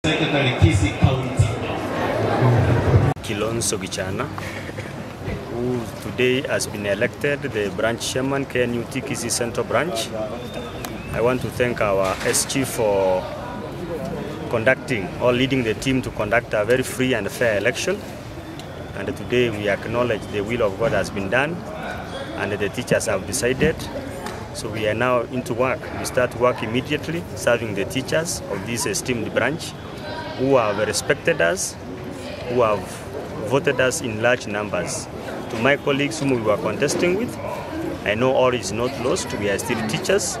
Secretary Kisii County. Kilonzo Gichana, who today has been elected the branch chairman, Knut Kisii Central Branch. I want to thank our SG for conducting or leading the team to conduct a very free and fair election. And today we acknowledge the will of God has been done and the teachers have decided. So we are now into work. We start work immediately, serving the teachers of this esteemed branch who have respected us, who have voted us in large numbers. To my colleagues whom we were contesting with, I know all is not lost. We are still teachers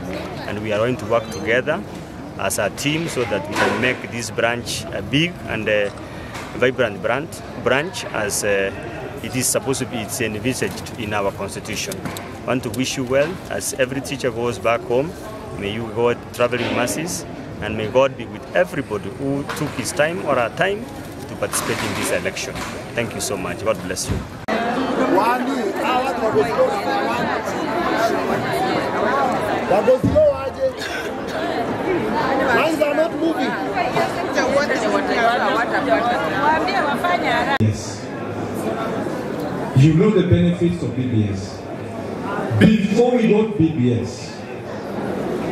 and we are going to work together as a team so that we can make this branch a big and a vibrant branch as it is supposed to be. It's envisaged in our constitution. I want to wish you well as every teacher goes back home. May you go traveling masses and may God be with everybody who took his time or our time to participate in this election. Thank you so much. God bless you. Yes. You know the benefits of BBS. Before we got BBS,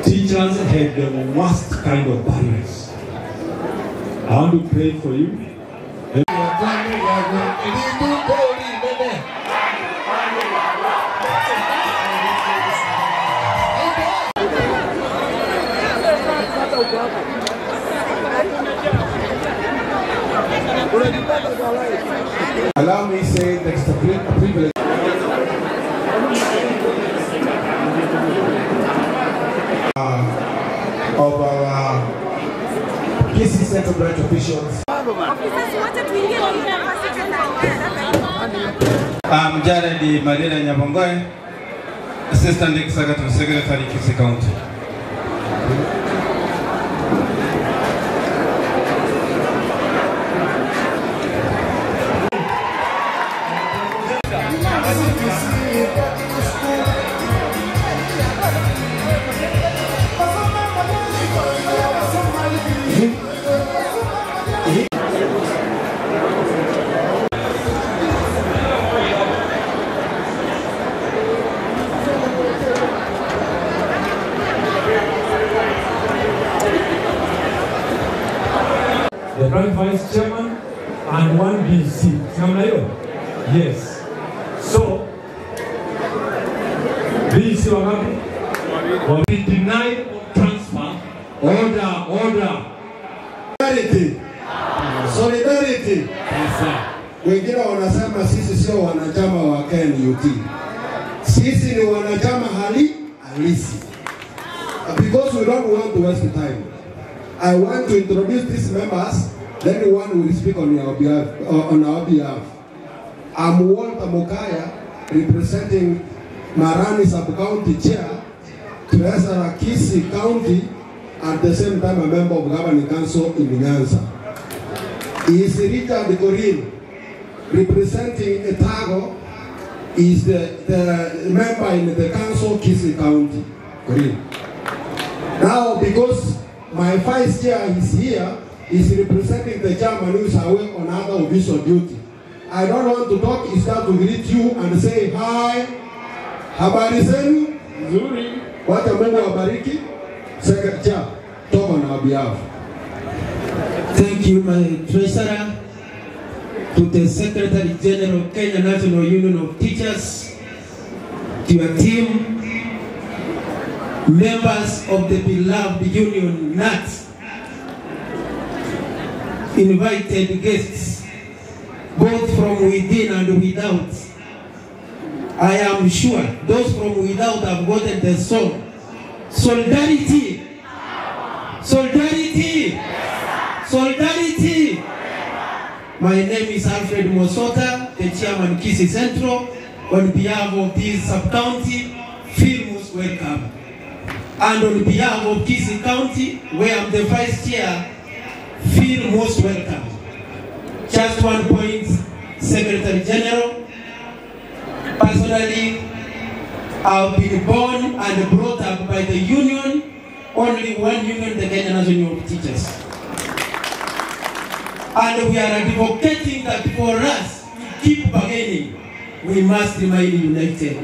teachers had the worst kind of barriers. I want to pray for you. Allow me to say that's the privilege of our Kisii Central Branch officials. I'm Jared Marina Nyabongoy, Assistant Executive Secretary Kisii County. The branch vice chairman and one BC. Yes. So, BC Wagapi will be denied transfer. Order. Solidarity. Wengine wanasema sisi sio wanachama wa KNUT. Sisi ni wanachama halisi. Because we don't want to waste time. I want to introduce these members, then one will speak on our behalf. I'm Walter Mokaya, representing Marani Sub-County Chair, Treasurer Kisii County, at the same time a member of Governing Council in Nyanza. Is Richard Gorin, representing Etago, is the member in the council Kisii County. Gorin. Now, because my vice chair is here, is representing the chairman who is away on other official duty. I don't want to talk, is that to greet you and say hi. Habari zenu? Nzuri. Wacha Mungu wabariki. Secretary, talk on our behalf. Thank you, my treasurer, to the Secretary General of Kenya National Union of Teachers, to your team, members of the beloved union Knut, invited guests, both from within and without. I am sure those from without have gotten the song. Solidarity. Solidarity. Solidarity. My name is Alfred Mosota, the chairman Kisii Central. On behalf of this sub-county, feel most welcome. And on behalf of Kisii County, where I'm the vice chair, feel most welcome. Just one point, Secretary General. Personally, I've been born and brought up by the union, only one union, the Kenya National Union of Teachers. And we are advocating that for us to keep bargaining, we must remain united.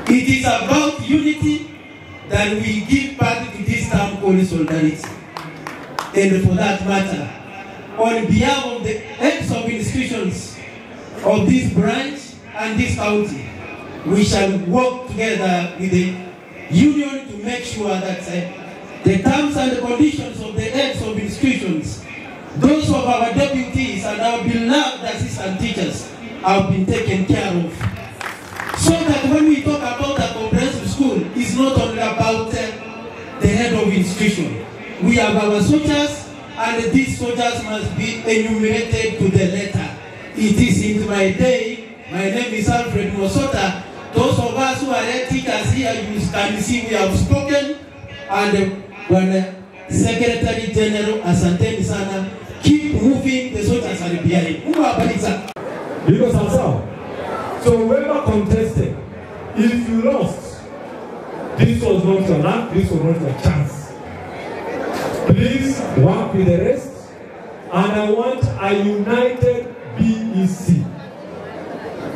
It is about unity that we give birth to this term called solidarity. And for that matter, on behalf of the heads of institutions of this branch and this county, we shall work together with the union to make sure that the terms and the conditions of the heads of institutions, those of our deputies and our beloved assistant teachers, have been taken care of. So that when we talk about a comprehensive school, it's not only about the head of institution. We have our soldiers, and these soldiers must be enumerated to the letter. It is in my day. My name is Alfred Mosota. Those of us who are teachers here, you can see we have spoken. And when Secretary General Asante Sana, keep moving, the soldiers are behind. Because so whoever contested, if you lost, this was not your luck, this was not your chance. Please work with the rest, and I want a united BEC.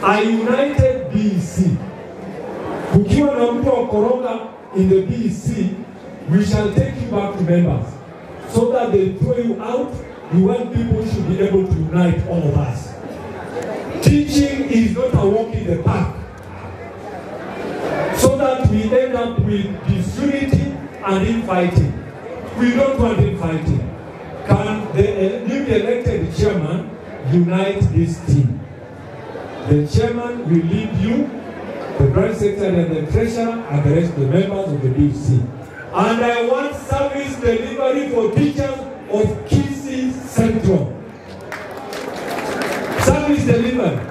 A united BEC. Kukiwa na mtu wa Korona in the BEC, we shall take you back to members. So that they throw you out, we want people should be able to unite all of us. Teaching is not a walk in the park. So that we end up with disunity and infighting. We don't want infighting. Can the newly elected chairman unite this team? The chairman will lead you, the branch secretary and the treasurer, and the rest of the members of the BC. And I want service delivery for teachers of Kisii Central. Service delivery.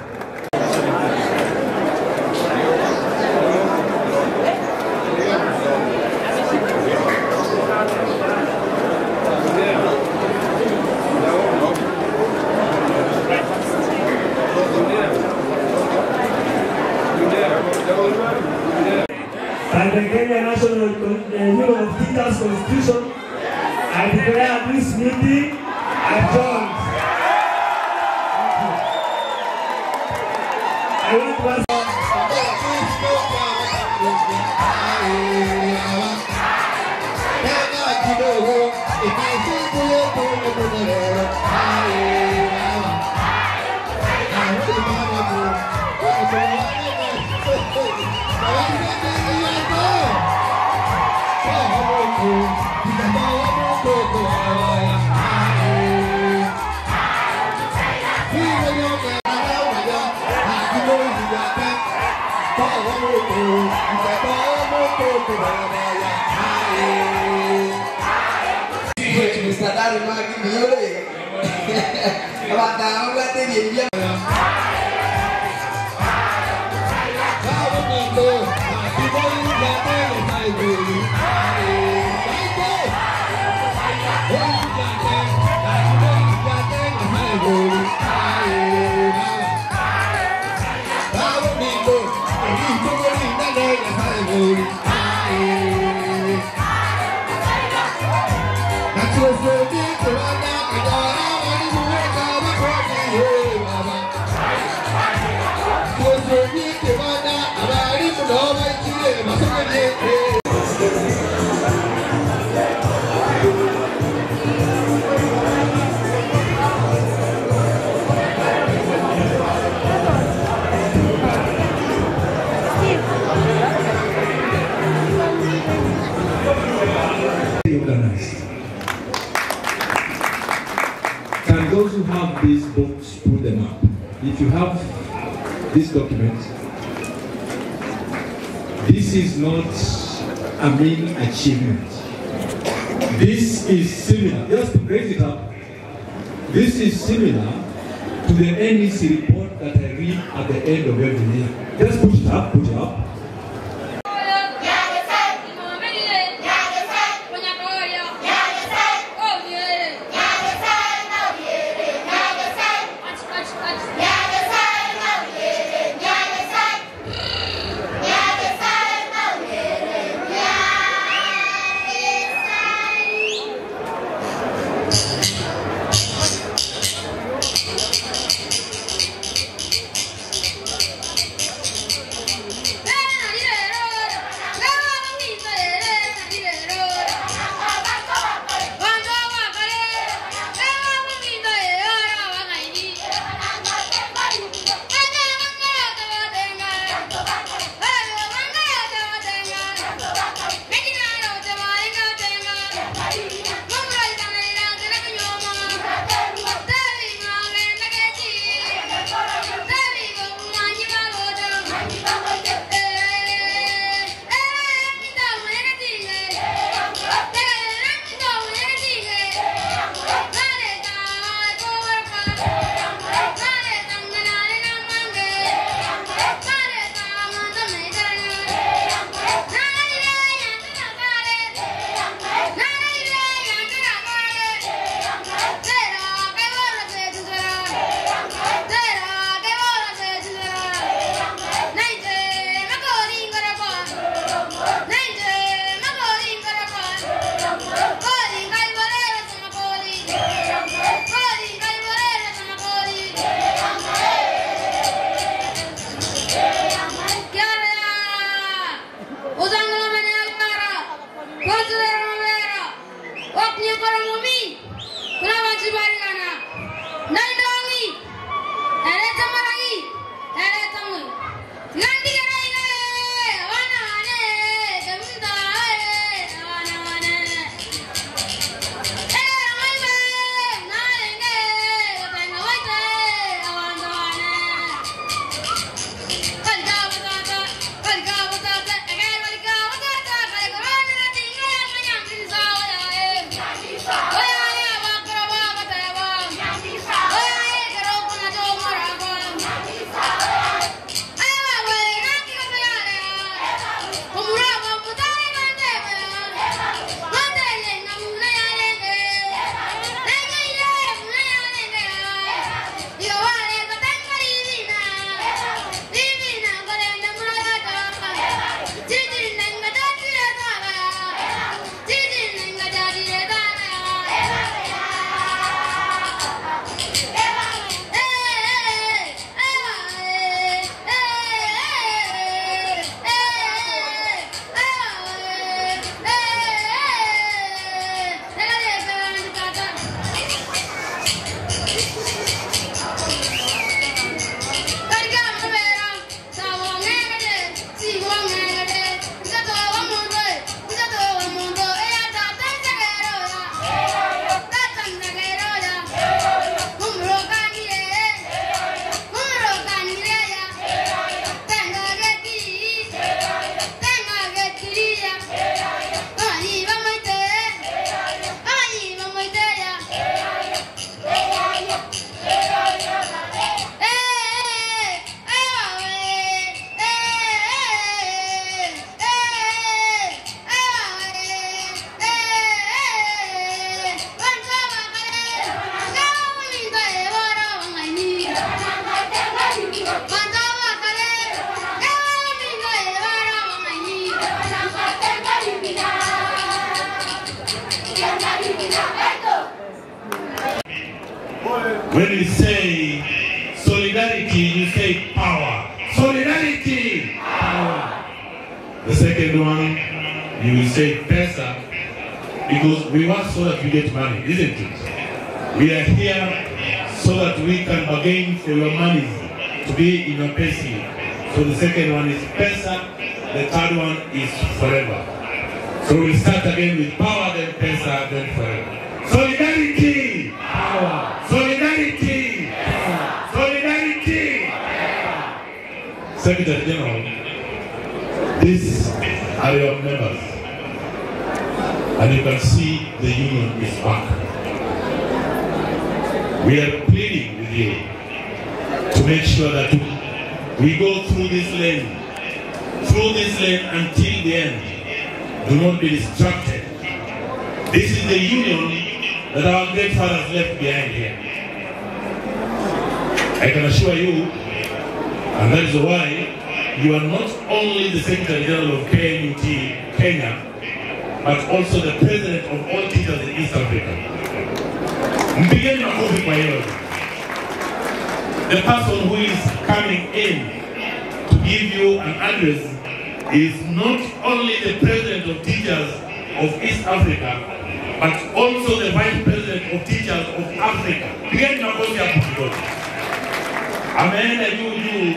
By the Kenya National Union of Teachers Constitution, I declare this meeting adjourned. I want to Can those who have these books put them up? If you have this document, this is not a main achievement. This is similar, just to raise it up, this is similar to the NEC report that I read at the end of every year. Just put it up, put it up. When you say solidarity, you say power. Solidarity, power. The second one, you will say pesa, because we want so that we get money, isn't it? We are here so that we can bargain for your money to be in your pesi. So the second one is pesa, the third one is forever. So we'll start again with power, then pesa, then forever. Solidarity, power. Solidarity, power. Solidarity, power. Secretary General, these are your members, and you can see the union is back. We are pleading with you to make sure that we go through this lane until the end. Do not be distracted. This is the union that our great fathers left behind here. I can assure you, and that is why you are not only the Secretary General of KNUT, Kenya, but also the President of all teachers in East Africa. Mpigeni makofi kwa hiyo. The person who is coming in to give you an address is not only the President of Teachers of East Africa, but also the Vice President of Teachers of Africa. Mpigeni makofi hapo kidogo. Ameenda juu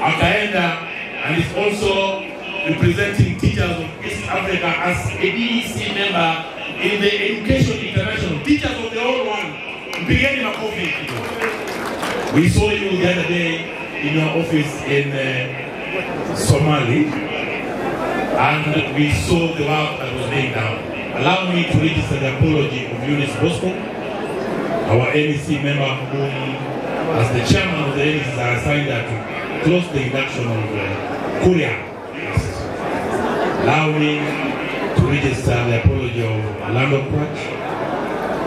akaenda, and is also representing teachers of East Africa as a DEC member in the Education International, teachers of the whole world. Mpigeni makofi. We saw you the other day in your office in Somali, and we saw the work that was laid down. Allow me to register the apology of Eunice Bosco, our NEC member whom, as the chairman of the NEC, is assigned to close the induction of Korea. Allow me to register the apology of Orlando Quach,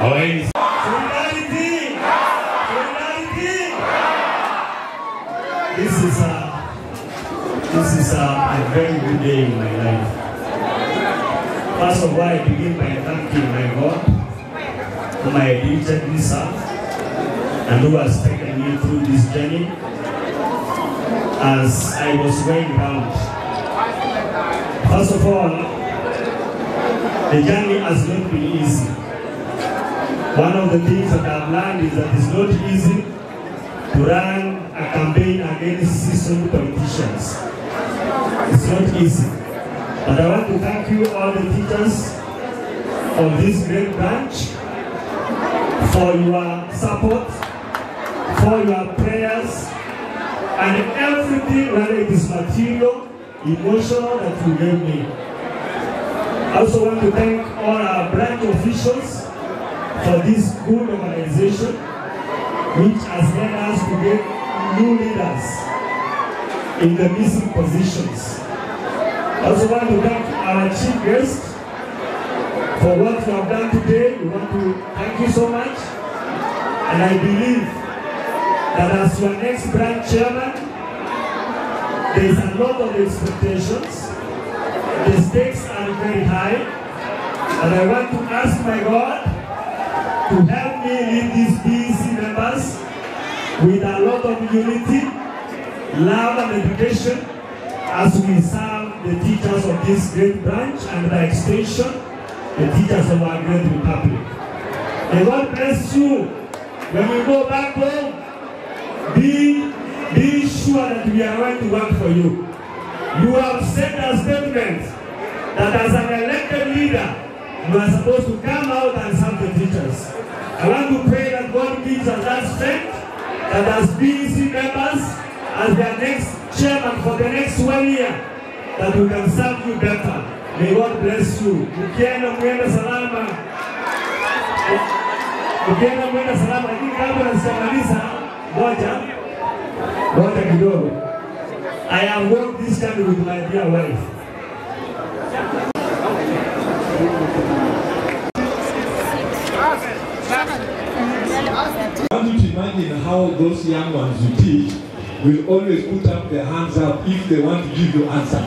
our NEC. Solidarity! Solidarity! This is a very good day in my life. First of all, I begin by thanking my God for my diligent serve and who has taken me through this journey as I was going round. First of all, the journey has not been easy. One of the things that I've learned is that it's not easy to run a campaign against seasoned politicians. It's not easy. But I want to thank you, all the teachers of this great branch, for your support, for your prayers, and everything, whether it is material, emotional, that you gave me. I also want to thank all our branch officials for this good organization, which has led us to get new leaders in the missing positions. I also want to thank our chief guest for what you have done today. We want to thank you so much. And I believe that as your next branch chairman, there is a lot of expectations. The stakes are very high. And I want to ask my God to help me lead these BEC members with a lot of unity, love and education as we serve the teachers of this great branch and by extension, the teachers of our great republic. May God bless you. When we go back home, be sure that we are going to work for you. You have said a statement that as an elected leader, you are supposed to come out and serve the teachers. I want to pray that God gives us that strength, that as BEC members, as their next chairman for the next 1 year, that we can serve you better. May God bless you. Ukienda mwenda salama. Ukienda mwenda salama. Lakini kabla sijamaliza, ngoja kidogo. I have worked this time with my dear wife. I want you to imagine how those young ones you teach will always put up their hands up if they want to give you answer.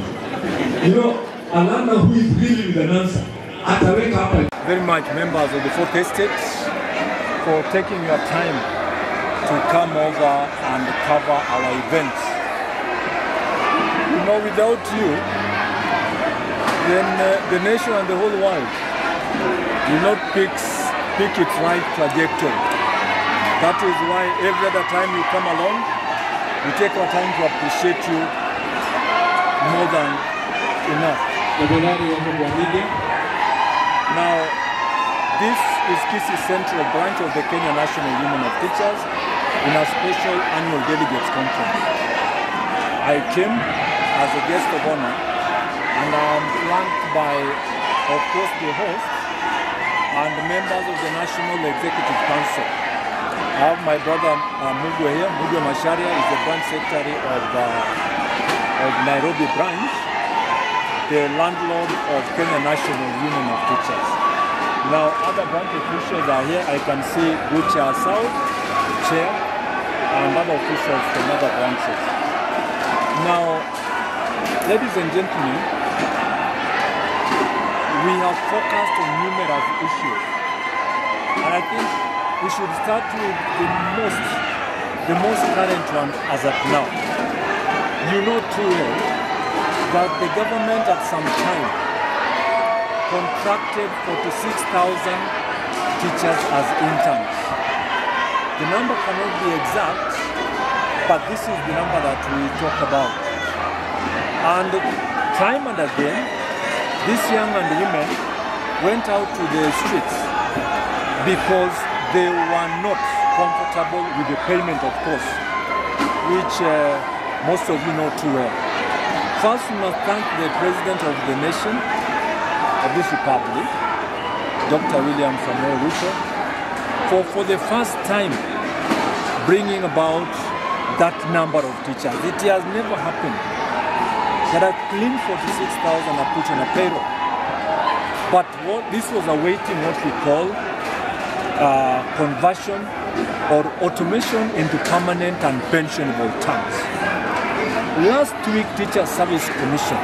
You know, a learner who is really with an answer, at a wake up. Very much members of the 4th Estate for taking your time to come over and cover our events. You know, without you, then the nation and the whole world will not pick its right trajectory. That is why every other time you come along, we take our time to appreciate you more than enough. Now, this is Kisii Central Branch of the Kenya National Union of Teachers in a special annual delegates conference. I came as a guest of honor, and I'm flanked by, of course, the host and members of the National Executive Council. I have my brother Mugwe here. Mugwe Masharia is the branch secretary of Nairobi branch, the landlord of Kenya National Union of Teachers. Now, other branch officials are here. I can see Gusii South, Chair, and other officials from other branches. Now, ladies and gentlemen, we have focused on numerous issues, and I think we should start with the most current one as of now. You know too well that the government at some time contracted 46,000 teachers as interns. The number cannot be exact, but this is the number that we talk about. And time and again, these young and women went out to the streets because they were not comfortable with the payment, of course, which most of you know too well. First, we must thank the President of the nation of this republic, Dr. William Samoei Ruto, for the first time bringing about that number of teachers. It has never happened. There are clean 46,000 are put on a payroll. But this was awaiting what we call conversion or automation into permanent and pensionable terms. Last week, Teacher Service Commission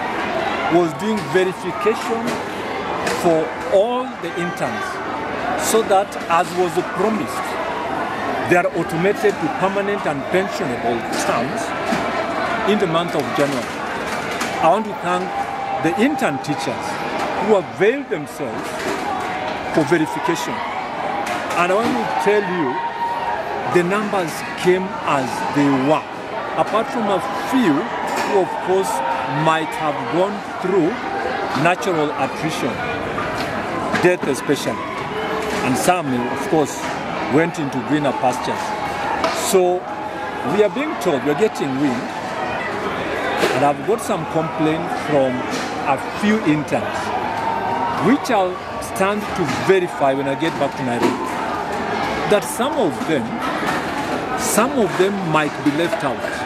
was doing verification for all the interns so that, as was promised, they are automated to permanent and pensionable terms in the month of January. I want to thank the intern teachers who availed themselves for verification. And I want to tell you, the numbers came as they were. Apart from a few who, of course, might have gone through natural attrition, death especially, and some, of course, went into greener pastures. So we are being told, we are getting wind, and I've got some complaints from a few interns, which I'll stand to verify when I get back to Nairobi, that some of them might be left out.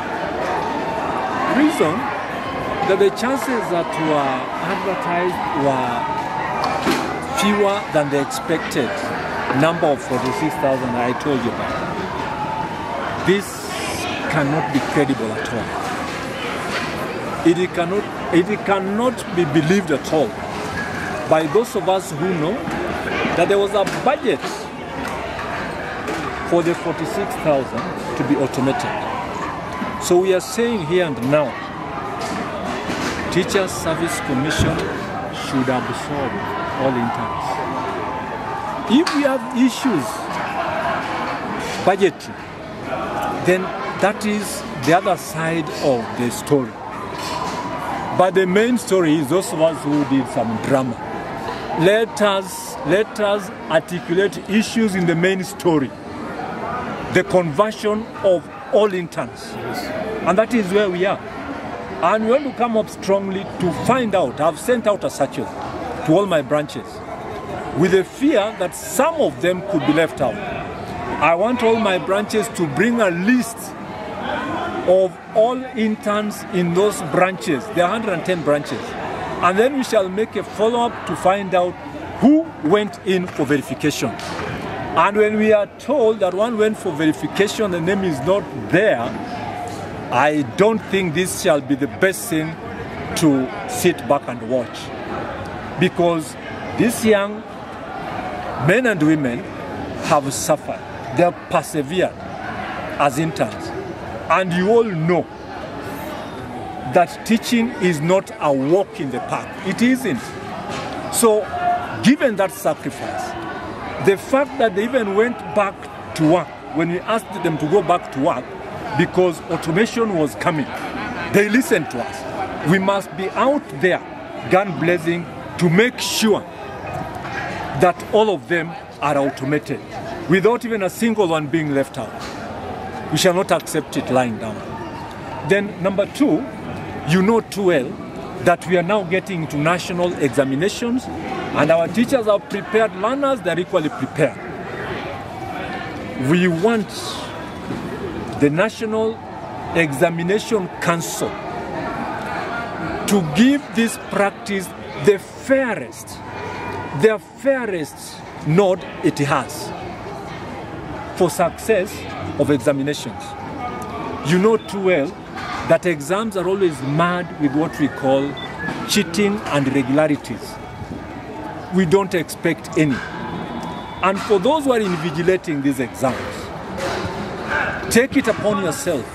Reason that the chances that were advertised were fewer than the expected number of 46,000 I told you about. This cannot be credible at all. It cannot be believed at all by those of us who know that there was a budget for the 46,000 to be automated. So we are saying here and now, Teacher Service Commission should absorb all interns. If we have issues budgetary, then that is the other side of the story. But the main story is those of us who did some drama. Let us articulate issues in the main story. The conversion of all interns. And that is where we are. And we want to come up strongly to find out. I've sent out a circular to all my branches with the fear that some of them could be left out. I want all my branches to bring a list of all interns in those branches. There are 110 branches. And then we shall make a follow-up to find out who went in for verification. And when we are told that one went for verification, the name is not there, I don't think this shall be the best thing to sit back and watch. Because these young men and women have suffered. They have persevered. as interns. And you all know that teaching is not a walk in the park. It isn't. So, given that sacrifice, the fact that they even went back to work, when we asked them to go back to work, because automation was coming, they listened to us. We must be out there, gun blazing, to make sure that all of them are automated, without even a single one being left out. We shall not accept it lying down. Then number two, you know too well that we are now getting into national examinations, and our teachers are prepared learners, they're equally prepared. We want the National Examination Council to give this practice the fairest nod it has for success of examinations. You know too well that exams are always marred with what we call cheating and irregularities. We don't expect any. And for those who are invigilating these exams, take it upon yourself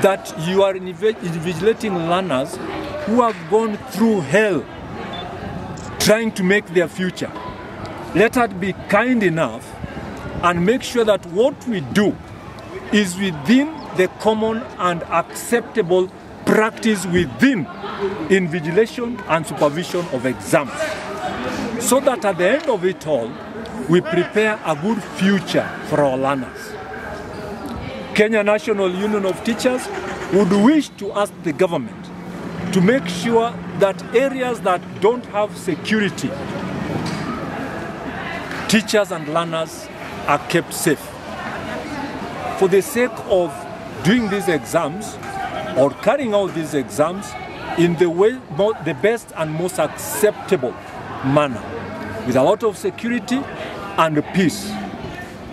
that you are invigilating learners who have gone through hell trying to make their future. Let us be kind enough and make sure that what we do is within the common and acceptable practice within invigilation and supervision of exams, so that at the end of it all, we prepare a good future for our learners. Kenya National Union of Teachers would wish to ask the government to make sure that areas that don't have security, teachers and learners are kept safe. For the sake of doing these exams or carrying out these exams in the way, the best and most acceptable manner, with a lot of security and peace.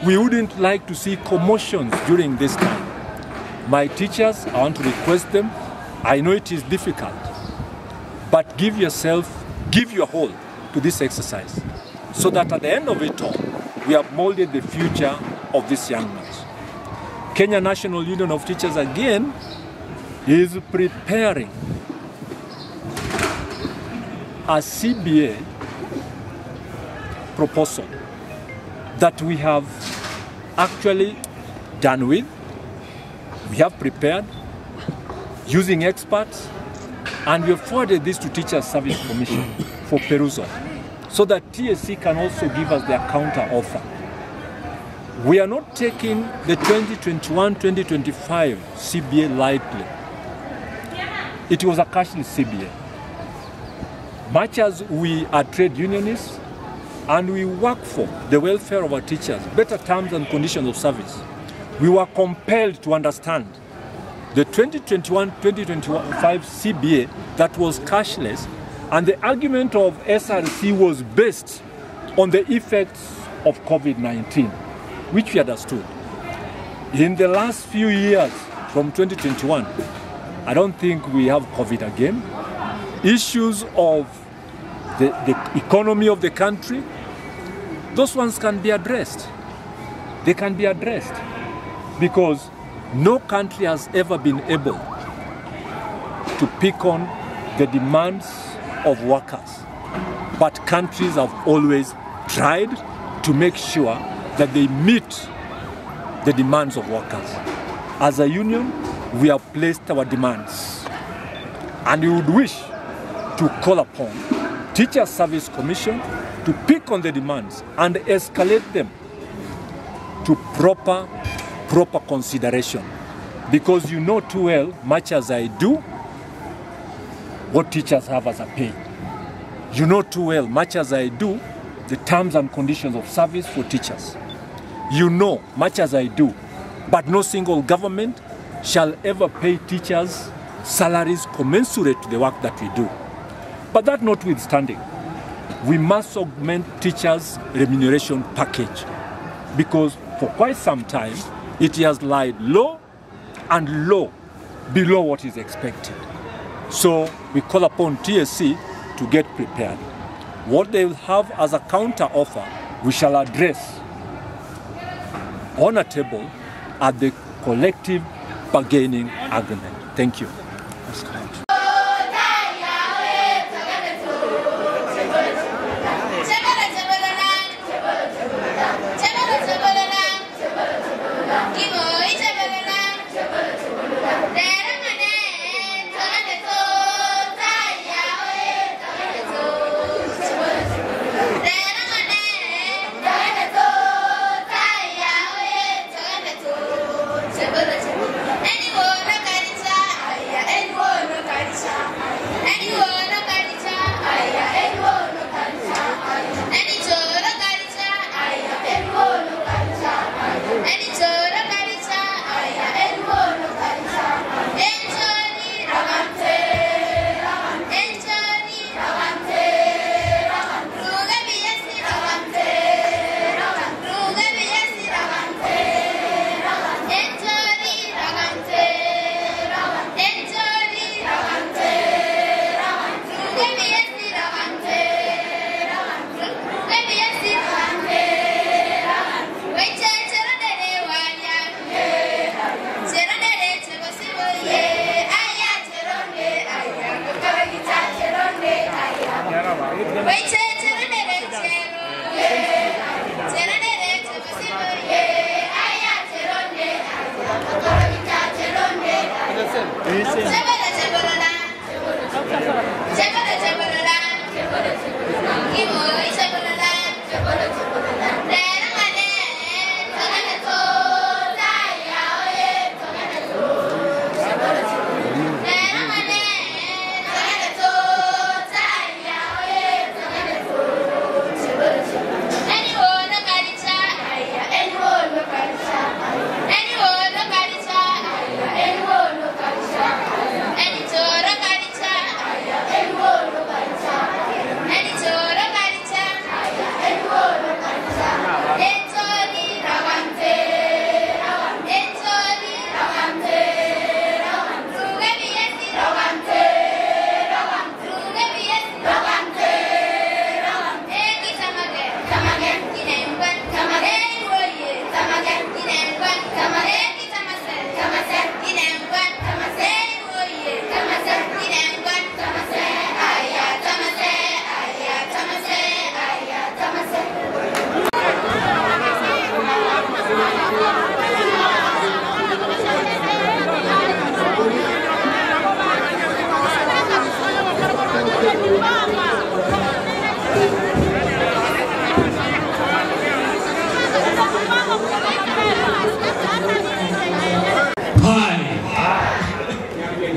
We wouldn't like to see commotions during this time. My teachers, I want to request them, I know it is difficult, but give your whole to this exercise, so that at the end of it all, we have molded the future of these young men. Kenya National Union of Teachers again is preparing a CBA proposal that we have actually done with, we have prepared using experts, and we have forwarded this to Teachers Service Commission for perusal, so that TSC can also give us their counter offer. We are not taking the 2021-2025 CBA lightly. It was a cashless CBA. Much as we are trade unionists and we work for the welfare of our teachers, better terms and conditions of service, we were compelled to understand the 2021-2025 CBA that was cashless, and the argument of SRC was based on the effects of COVID-19, which we understood. In the last few years, from 2021, I don't think we have COVID again. Issues of the economy of the country, those ones can be addressed. They can be addressed because no country has ever been able to pick on the demands of workers, but countries have always tried to make sure that they meet the demands of workers. As a union, we have placed our demands, and we would wish to call upon Teachers Service Commission to pick on the demands and escalate them to proper consideration. Because you know too well, much as I do, what teachers have as a pay. You know too well, much as I do, the terms and conditions of service for teachers. You know, much as I do, but no single government shall ever pay teachers salaries commensurate to the work that we do. But that notwithstanding, we must augment teachers' remuneration package, because for quite some time, it has lied low and low below what is expected. So we call upon TSC to get prepared. What they will have as a counter offer, we shall address on a table at the collective bargaining agreement. Thank you.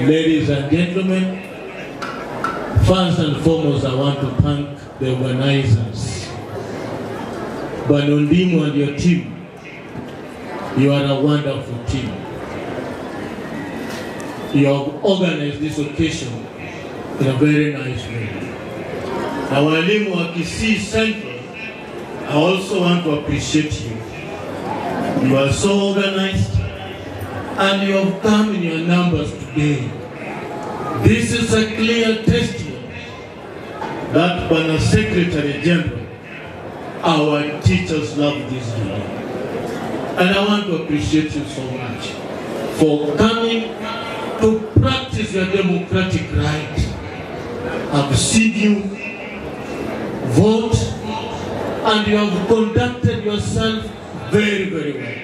Ladies and gentlemen, first and foremost, I want to thank the organizers. Banondimu and your team, you are a wonderful team. You have organized this occasion in a very nice way. Now, walimu wa Kisii Central, I also want to appreciate you. You are so organized and you have come in your numbers today. This is a clear testimony that Bwana Secretary General, our teachers love this union. And I want to appreciate you so much for coming to practice your democratic right. I've seen you vote and you have conducted yourself very, very well.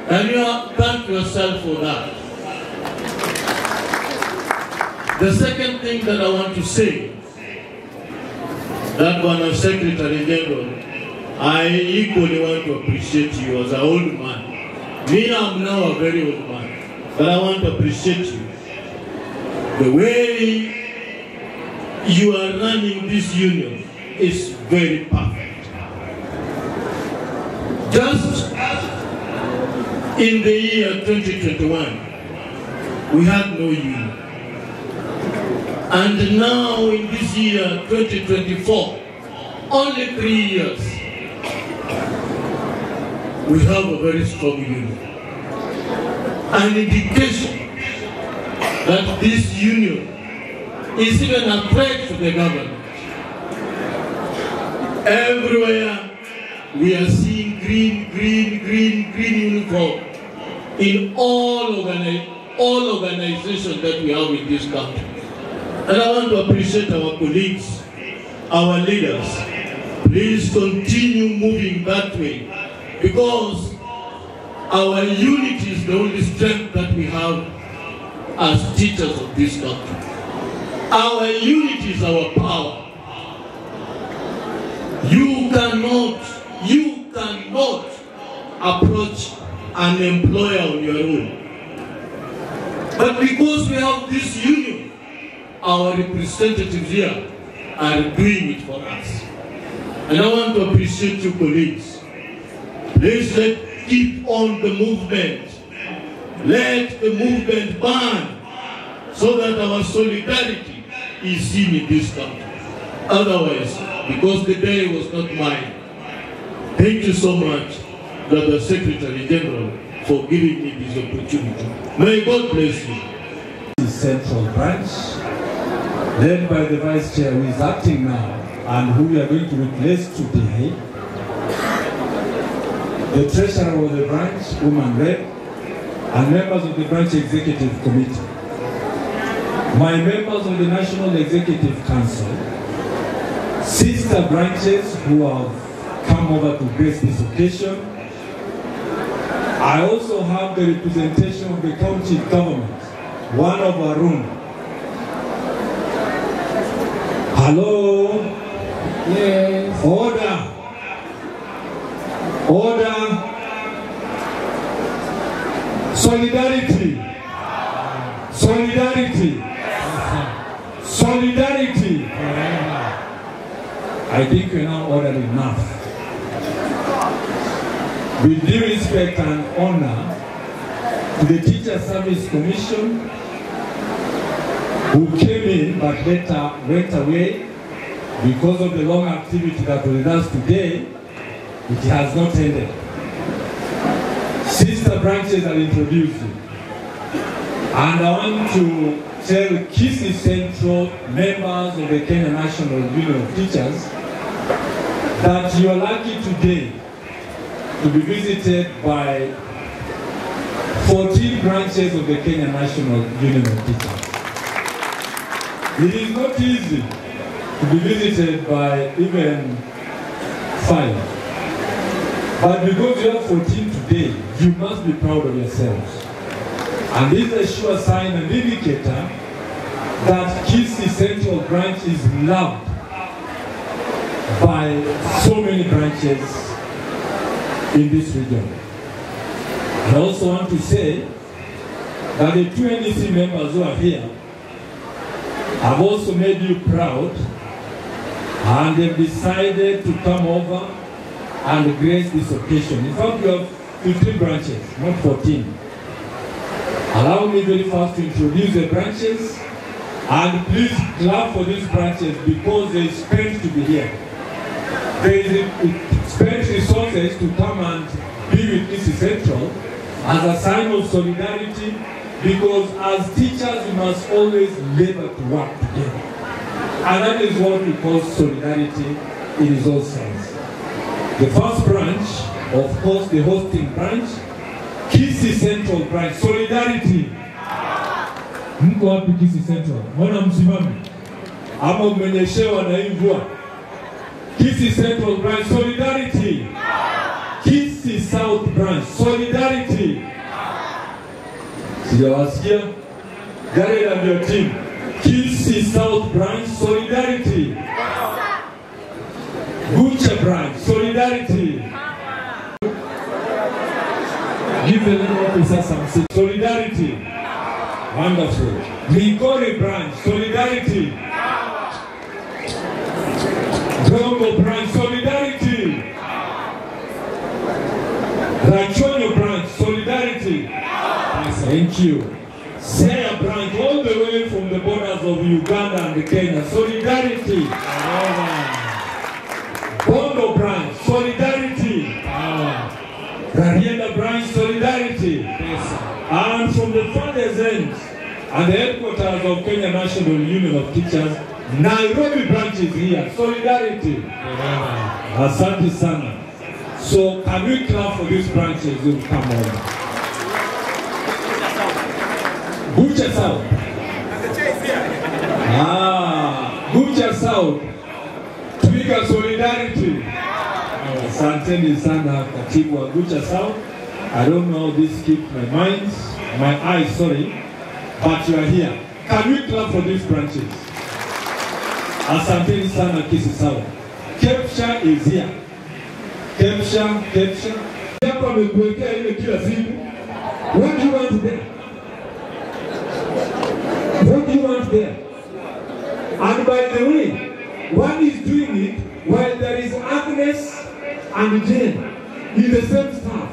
And you have thanked yourself for that. The second thing that I want to say, that one as Secretary General, I equally want to appreciate you as an old man. Me, I'm now a very old man, but I want to appreciate you. The way you are running this union is very perfect. Just in the year 2021, we had no union. And now in this year 2024, only 3 years, we have a very strong union. An indication that this union is even a threat to the government. Everywhere we are seeing green uniform. in all organizations that we have in this country. And I want to appreciate our colleagues, our leaders. Please continue moving that way, because our unity is the only strength that we have as teachers of this country. Our unity is our power. You cannot approach an employer on your own. But because we have this union, our representatives here are doing it for us. And I want to appreciate you, colleagues. Please let's keep on the movement. Let the movement burn so that our solidarity is seen in this country. Otherwise, because the day was not mine, thank you so much, Brother Secretary General, for giving me this opportunity. May God bless you. Central branch, led by the Vice Chair who is acting now and who we are going to replace today. The Treasurer of the branch, Woman Rep, and members of the branch Executive Committee. My members of the National Executive Council, sister branches who have come over to grace this occasion. I also have the representation of the county government, one of our own. Hello? Yes. Order. Order. Solidarity. Solidarity. Solidarity. I think we're now ordered enough. With due respect and honor to the Teacher Service Commission, who came in but later went away because of the long activity that was with us today, it has not ended. Sister branches are introduced. And I want to tell Kisii Central members of the Kenya National Union of Teachers that you are lucky today to be visited by 14 branches of the Kenya National Union of Teachers. It is not easy to be visited by even 5. But because you have 14 today, you must be proud of yourselves. And this is a sure sign and indicator that Kisii Central Branch is loved by so many branches in this region. I also want to say that the 2 NEC members who are here have also made you proud, and they've decided to come over and grace this occasion. In fact, we have 15 branches, not 14. Allow me very fast to introduce the branches, and please clap for these branches because they spent to be here. They spent resources to come and be with Kisii Central as a sign of solidarity, because as teachers we must always labor to work together. And that is what we call solidarity in its own sense. The first branch, of course, the hosting branch, Kisii Central Branch, solidarity. Mko wapi Kisii Central? Mbona msimame? Ama umenyeshewa na hii mvua? Kisii Central Branch, solidarity. Kisii South Branch, solidarity. Sijawasikia? Gary and your team. Kisii South Branch, solidarity. Gusii Branch, solidarity. Give the little officer some solidarity. Wonderful. Migori Branch, solidarity. Grongo Branch, solidarity. Rachonyo Branch, solidarity. Thank you. Seya Branch, all the way from the borders of Uganda and Kenya, solidarity. Bondo Branch, solidarity. Rarienda Branch, solidarity. And from the farthest end, and the headquarters of Kenya National Union of Teachers, Nairobi branch is here, solidarity. Asante sana. So can we clap for these branches who come over? Gucha South. Gucha South. Twiga Solidarity. Asanteni sana katibu wa Gucha South. I don't know this skipped my eyes, sorry, but you are here. Can we clap for these branches? Asanteni sana Kisii South. Kepsha is here. Kepsha. Hapa amekuwekea ile kila siku. What do you want there? What do you want there? And by the way, one is doing it while there is Agnes and Jane in the same staff.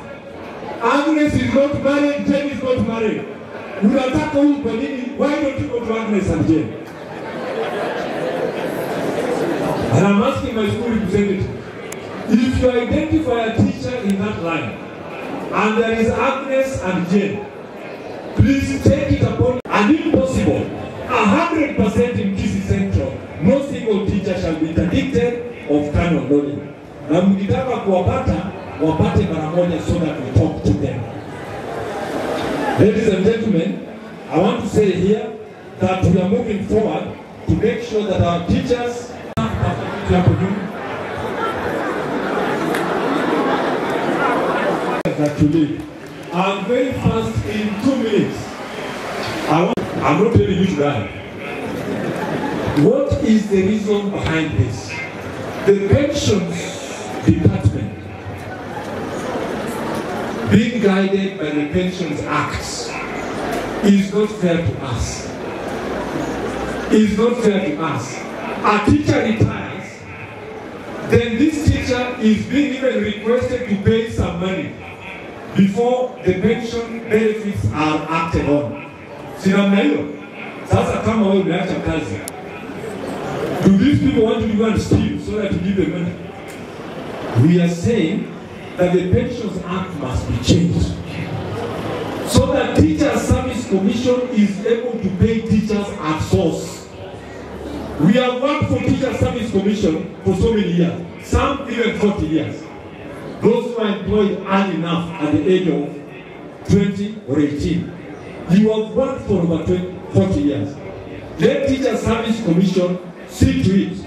Agnes is not married, Jane is not married. Unataka huyu kwa nini? Why don't you go to Agnes and Jane? And I'm asking my school representative, if you identify a teacher in that line, and there is Agnes and Jane, please take it upon, and if possible, 100% in Kisii Central, no single teacher shall be interdicted of canon learning. Na mkitaka kuwapata, wapate mara moja so that we talk to them. Ladies and gentlemen, I want to say here that we are moving forward to make sure that our teachers that to leave. I'm very fast in 2 minutes. I'm not telling you to die. What is the reason behind this? The pensions department, being guided by the Pensions Acts, is not fair to us. Is not fair to us. A teacher retires, then this teacher is being even requested to pay some money before the pension benefits are acted on. Sinamna hiyo. Sasa kama wewe umeacha kazi, do these people want to go and steal so that you give them money? We are saying that the Pensions Act must be changed so that Teacher Service Commission is able to pay teachers at source. We have worked for Teacher Service Commission for so many years, some even 40 years. Those who are employed early enough at the age of 20 or 18. You have worked for over 40 years. Let Teacher Service Commission see to it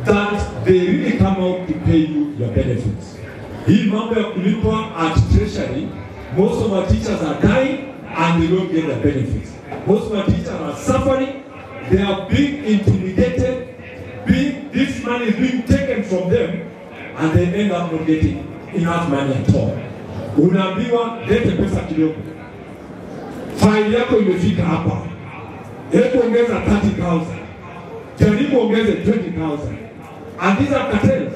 that they really come out to pay you your benefits. Hii mambo ya kulipwa at treasury, most of our teachers are dying and they don't get their benefits. Most of our teachers are suffering, they are being intimidated, this money is being taken from them, and they end up not getting enough money at all. Unaambiwa lete pesa kidogo. File yako imefika hapa. Hebu ongeza 30,000. Jaribu ongeze 20,000. And these are cartels.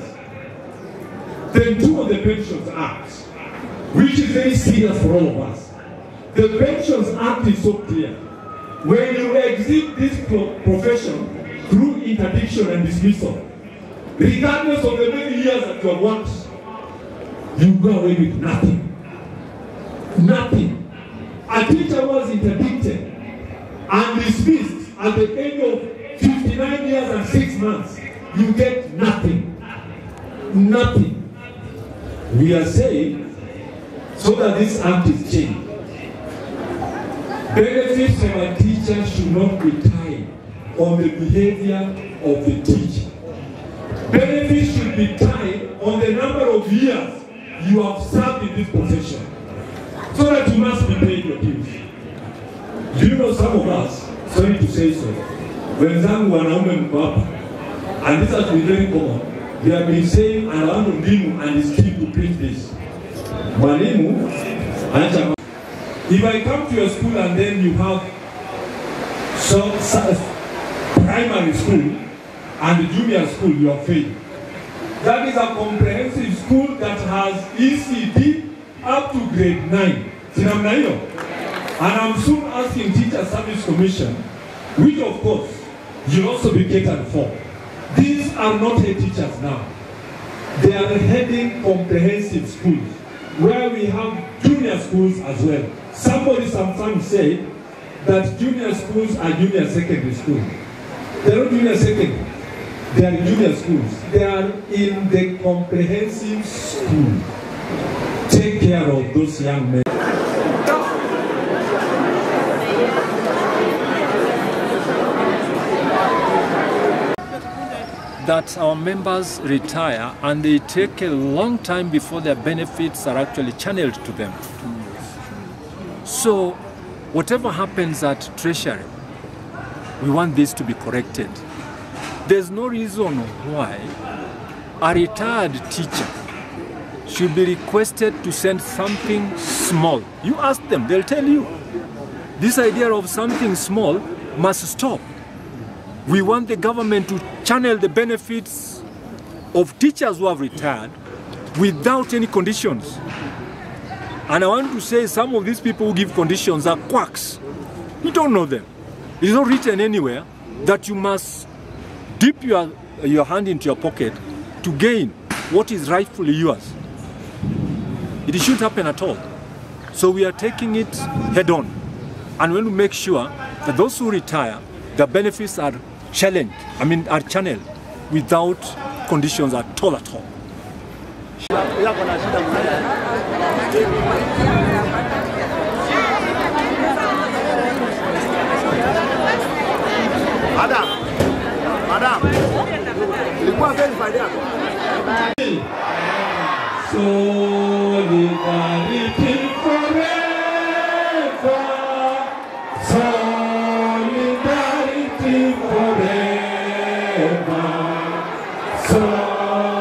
Then two of the Pensions Act, which is very serious for all of us. The Pensions Act is so clear. When you exit this profession through interdiction and dismissal, regardless of the many years that you have worked, you go away with nothing. Nothing. A teacher was interdicted and dismissed at the age of 59 years and 6 months. You get nothing. Nothing. We are saying, so that this act is changed, benefits of a teacher should not be tied on the behavior of the teacher. Benefits should be tied on the number of years you have served in this profession, so that you must be paid your dues. Do you know some of us, sorry to say so, wenzangu wanaume mko hapa, and this has been very common. We have been saying, and I want to Mwalimu and his team to preach this. Mwalimu, if I come to your school and then you have primary school and junior school, you are failed. That is a comprehensive school that has ECD up to grade 9. Sinamna hiyo? And I'm soon asking Teacher Service Commission, which of course you'll also be catered for. These are not head teachers now. They are heading comprehensive schools, where we have junior schools as well. Somebody sometimes said that junior schools are junior secondary schools. They are not junior secondary. They are junior schools. They are in the comprehensive school. Take care of those young men. that our members retire and they take a long time before their benefits are actually channeled to them. So whatever happens at Treasury, we want this to be corrected. There's no reason why a retired teacher should be requested to send something small. You ask them, they'll tell you. This idea of something small must stop. We want the government to channel the benefits of teachers who have retired without any conditions. And I want to say some of these people who give conditions are quacks. You don't know them. It is not written anywhere that you must dip your hand into your pocket to gain what is rightfully yours. It shouldn't happen at all. So we are taking it head on. And we want to make sure that those who retire, the benefits are challenged, are channeled without conditions at all. Madam, ilikuwa verified yako. Solidarity forever. Solidarity forever.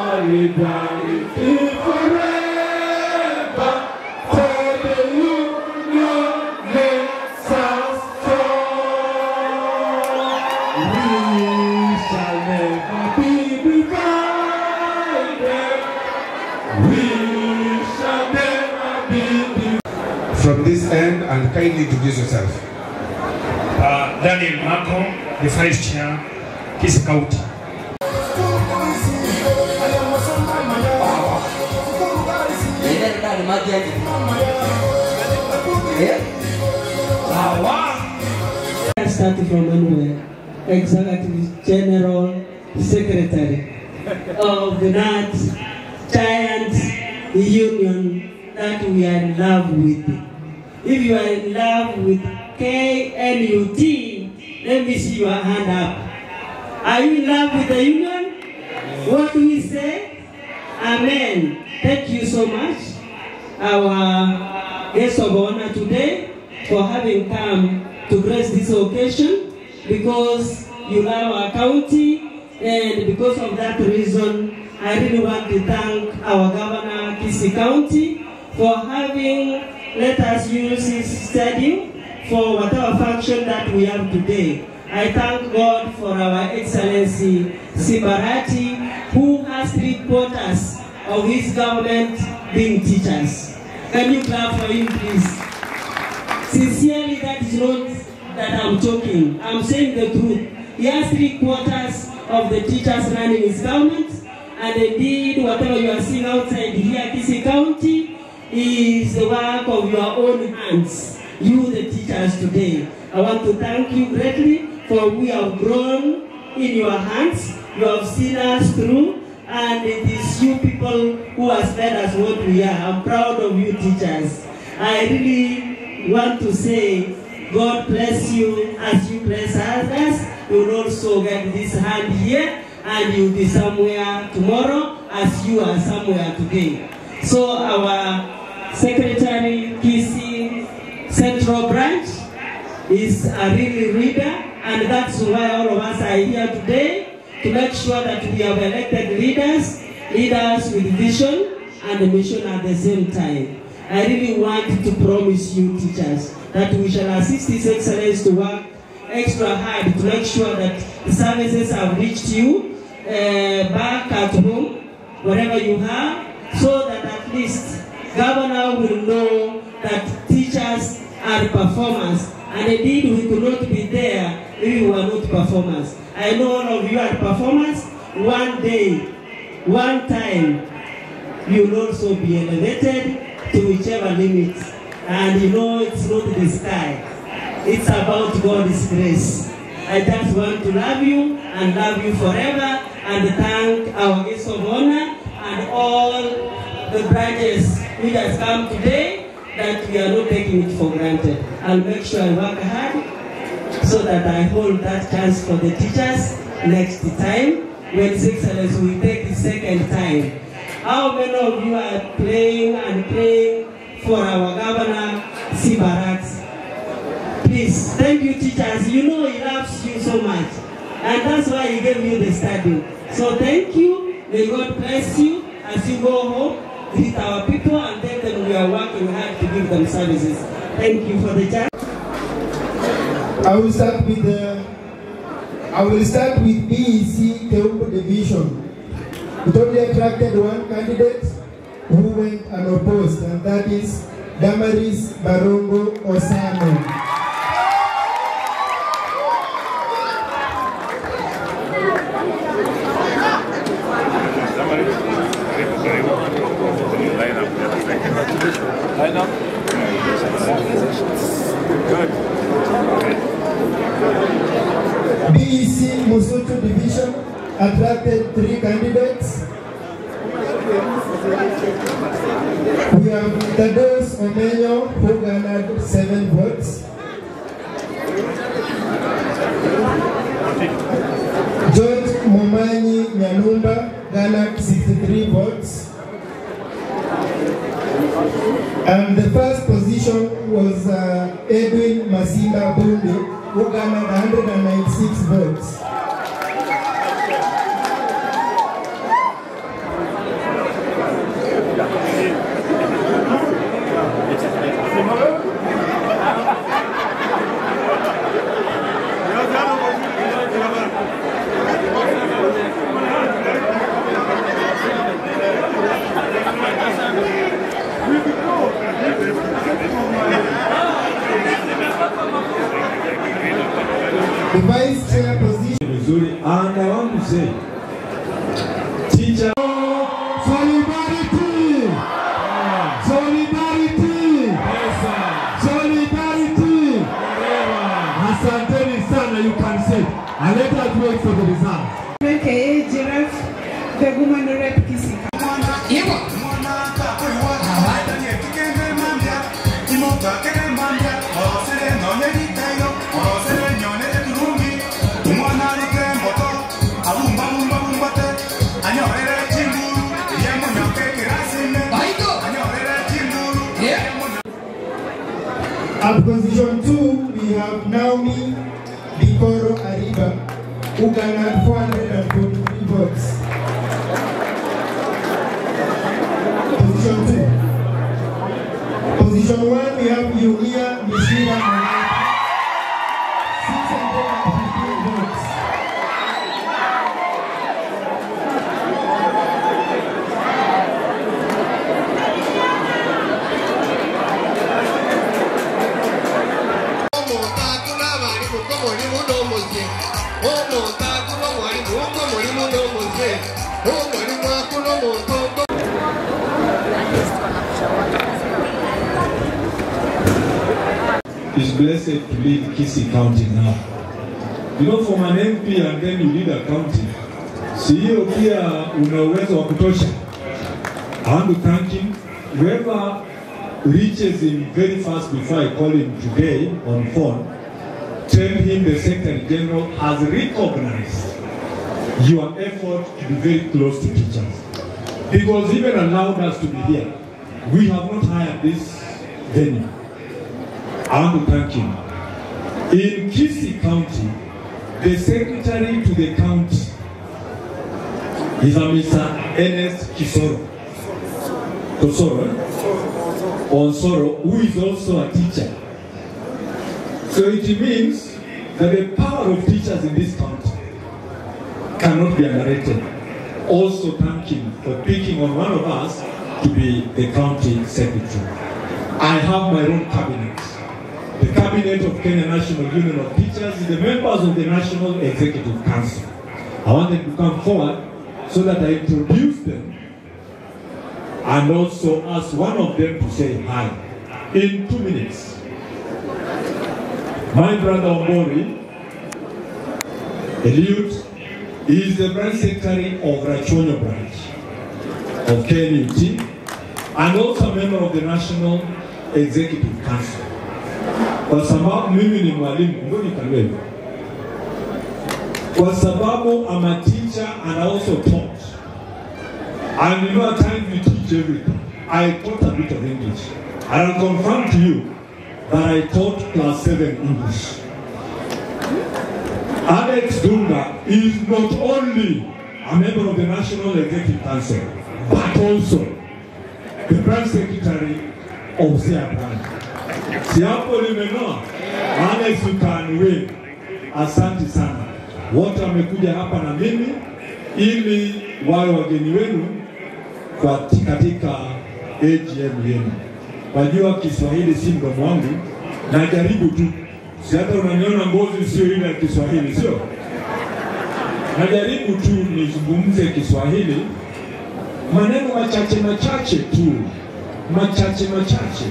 Solidarity forever. For the union makes us strong. We shall never be divided. We shall never be divided. From this end, and kindly introduce yourself. Daniel Marco, the Vice Chair, Kisii County. Starting from anywhere, Executive General Secretary of the Knut Giant Union that we are in love with. If you are in love with KNUT, let me see your hand up. Are you in love with the union? What do we say? Amen. Thank you so much, our guest of honor today, for having come to grace this occasion, because you love our county, and because of that reason, I really want to thank our Governor, Kisii County, for having let us use his stadium for whatever function that we have today. I thank God for our Excellency Sibarati, who has 3/4 of his government being teachers. Can you clap for him, please? Sincerely, that is not that I'm talking. I'm saying the truth. He has 3/4 of the teachers running his government, and indeed, whatever you are seeing outside here, Kisii County, is the work of your own hands. You, the teachers today. I want to thank you greatly, for we have grown in your hands. You have seen us through, and it is you people who has made us what we are. I'm proud of you, teachers. I really want to say, God bless you as you bless others. You will also get this hand here, and you'll be somewhere tomorrow as you are somewhere today. So our Secretary, Kisii Central Branch, is a really reader, and that's why all of us are here today, to make sure that we have elected leaders with vision and mission at the same time. I really want to promise you, teachers, that we shall assist His Excellency to work extra hard to make sure that the services have reached you back at home, wherever you are, so that at least Governor will know that teachers are performers. And indeed, we could not be there if we were not performers. I know all of you are performers. One day, one time, you will also be elevated to whichever limit. And you know it's not the sky. It's about God's grace. I just want to love you and love you forever, and thank our guests of honor and all the branches which has come today, that we are not taking it for granted. I'll make sure I work hard so that I hold that chance for the teachers next time. when His Excellency will take the second time. How many of you are praying and praying for our Governor, Sibarat? Please, thank you, teachers. You know he loves you so much. And that's why he gave you the study. So thank you. May God bless you as you go home with our people and tell them we are working hard to give them services. Thank you for the chance. I will start with BEC Teumbu Division. It only attracted one candidate who went unopposed, and that is Damaris Barongo Osano. Line up. Good. BEC Musutu Division attracted 3 candidates. We have Tados Omenyo, who garnered 7 votes. George Momanyi Nyanumba garnered 63 votes. And the first position was Edwin Masimba Bunde, who garnered 196 votes. The vice chair position. And I want to say, teacher, solidarity, solidarity, solidarity. Asanteni sana, you can say. And let us wait for the results. AKA Giraffe, the woman rep Kisii. At position 2, we have Naomi Bikoro Ariba, who garnered 443 votes. Position 2. Position 1, we have Yulia Mishira Manati, 615 votes. It's blessed to lead Kisii County now. You know, from an MP and then you lead a county. Si hiyo pia una uwezo wa kutosha. I want to thank him. Whoever reaches him very fast before I call him today on phone, tell him the Secretary General has recognized your effort to be very close to teachers. Because even allowed us to be here. We have not hired this venue. I want to thank him. In Kisii County, the secretary to the county is a Mr. Ernest Onsoro, who is also a teacher. So it means that the power of teachers in this county cannot be underrated. Also thank him for picking on one of us to be the county secretary. I have my own cabinet. The cabinet of Kenya National Union of Teachers is the members of the National Executive Council. I want them to come forward so that I introduce them and also ask one of them to say hi in 2 minutes. My brother Ombori, Eliud, is the branch secretary of Rachonyo branch of KNUT and also a member of the National Executive Council. Kwa sababu mimi ni mwalimu, mbona nikalwewe? Kwa sababu I'm a teacher and I also taught. And you know at times we teach everything. I taught a bit of English. And I'll confirm to you that I taught class 7 English. Alex Dunga is not only a member of the National Executive Council, but also the branch secretary of Sia branch. Siapo limenoa, Alex you can win. Asante sana. Wote wamekuja hapa na mimi ili wawe wageni wenu katika AGM yenu. Wajua Kiswahili si mdomo wangu, najaribu tu. Si hata unaniona ngozi sio ile ya Kiswahili, sio? Najaribu tu nizungumze Kiswahili. Maneno machache machache tu. Machache machache.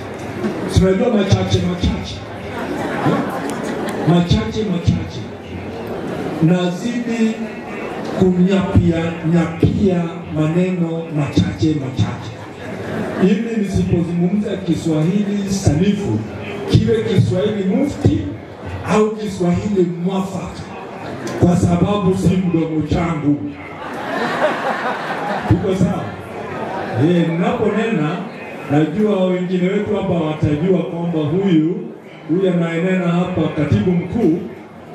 Tunajua machache machache. Machache machache. Nazidi kunyapia maneno machache machache. Ili nisipozungumza Kiswahili sanifu, kiwe Kiswahili mufti au Kiswahili mwafaka, kwa sababu si mdomo changu. Tuko sawa? Ninaponena najua wengine wetu hapa watajua kwamba huyu anayenena hapa katibu mkuu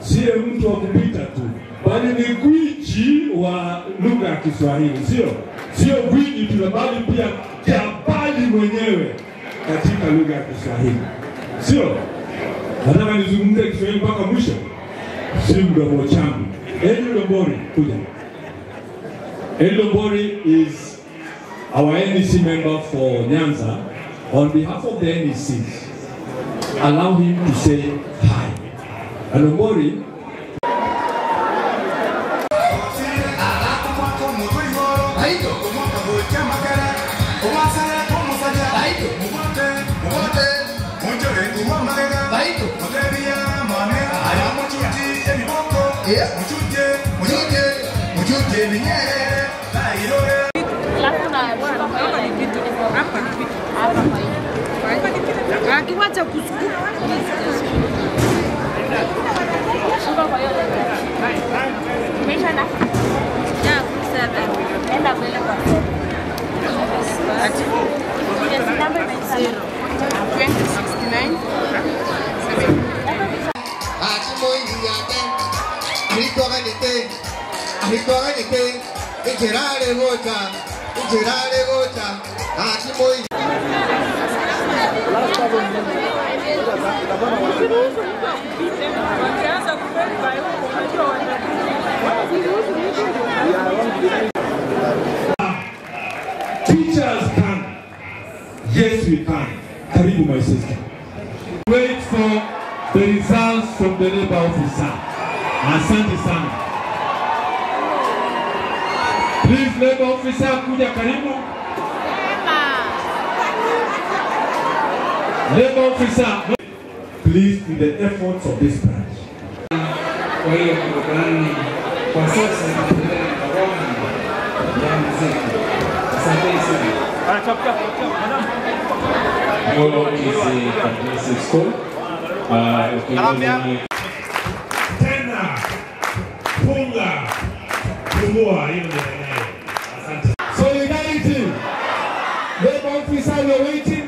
siye mtu wa kupita tu, bali ni gwiji wa lugha ya Kiswahili, sio gwiji tu, bali pia jabali mwenyewe katika lugha ya Kiswahili. Sio? Nataka nizungumze Kiswahili mpaka mwisho. Si mdomo changu. Eli Lombori, kuja. Eli Lombori is our NEC member for Nyanza. On behalf of the NECs, allow him to say hi. Lombori. Akiwacha kusukuma Teachers can. Yes, we can. Karibu, my sister. Wait for the results from the labor officer. Asante sana. Please, labor officer, kuja karibu. Labor officer, please, with the efforts of this branch. Kwa hiyo programu kwa sasa tunaendelea na programu ya muziki. Asante sana. Hello, Kisii Comprehensive School. Tena funga kumua hiyo ndio. Asante. Solidarity. Labor officer, you're waiting.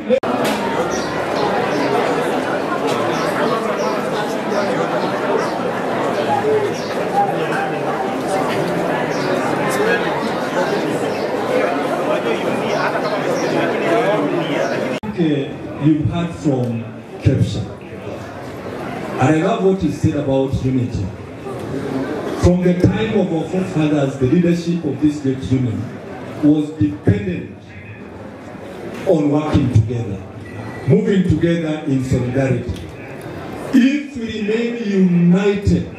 You've heard from Kepsha. And I love what he said about unity. From the time of our forefathers, the leadership of this great union was dependent on working together, moving together in solidarity. If we remain united,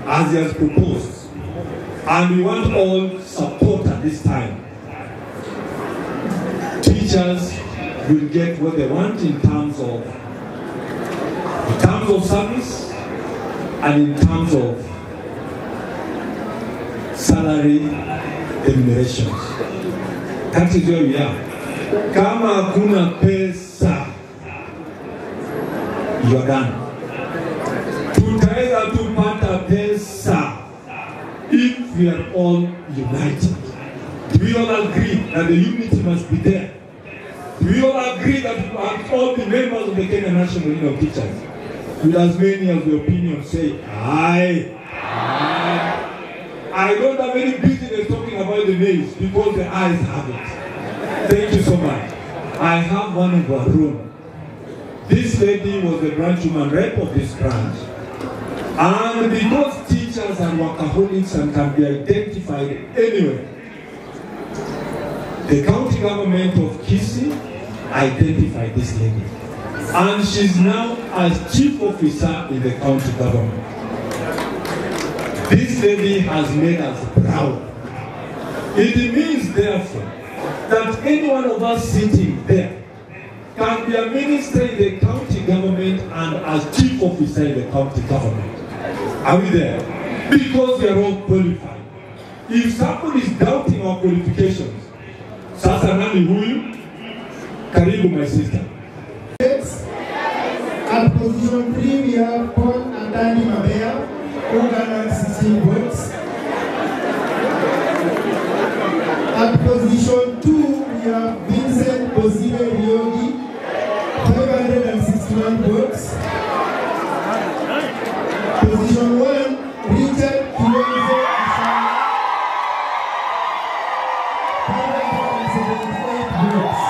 as he has proposed, and we want all support at this time, teachers will get what they want in terms of service and in terms of salary remunerations. That is where we are. Kama hakuna pesa, you are done. Tutaweza tupata pesa we are all united. Do we all agree that the unity must be there? Do we all agree that we must all be members of the Kenya National Union of Teachers? Will as many as the opinion say, aye. I don't have any business talking about the names because the eyes have it. Thank you so much. I have one of our own. This lady was the branch woman rep of this branch. And because teachers are workaholics and can be identified anywhere, the county government of Kisii identified this lady. And she's now as chief officer in the county government. This lady has made us proud. It means, therefore, that any one of us sitting there can be a minister in the county government and as chief officer in the county government. Are we there? Because we are all qualified. If somebody is doubting our qualifications, sasa nani huyu? Karibu, my sister. At position 3, we have Paul Andani Mabea, who garnered 16 votes. At position 2, we have Vincent Bozile Riogi, 561 votes. Position 1, Richard Kiwenzo Ashana, 578 votes.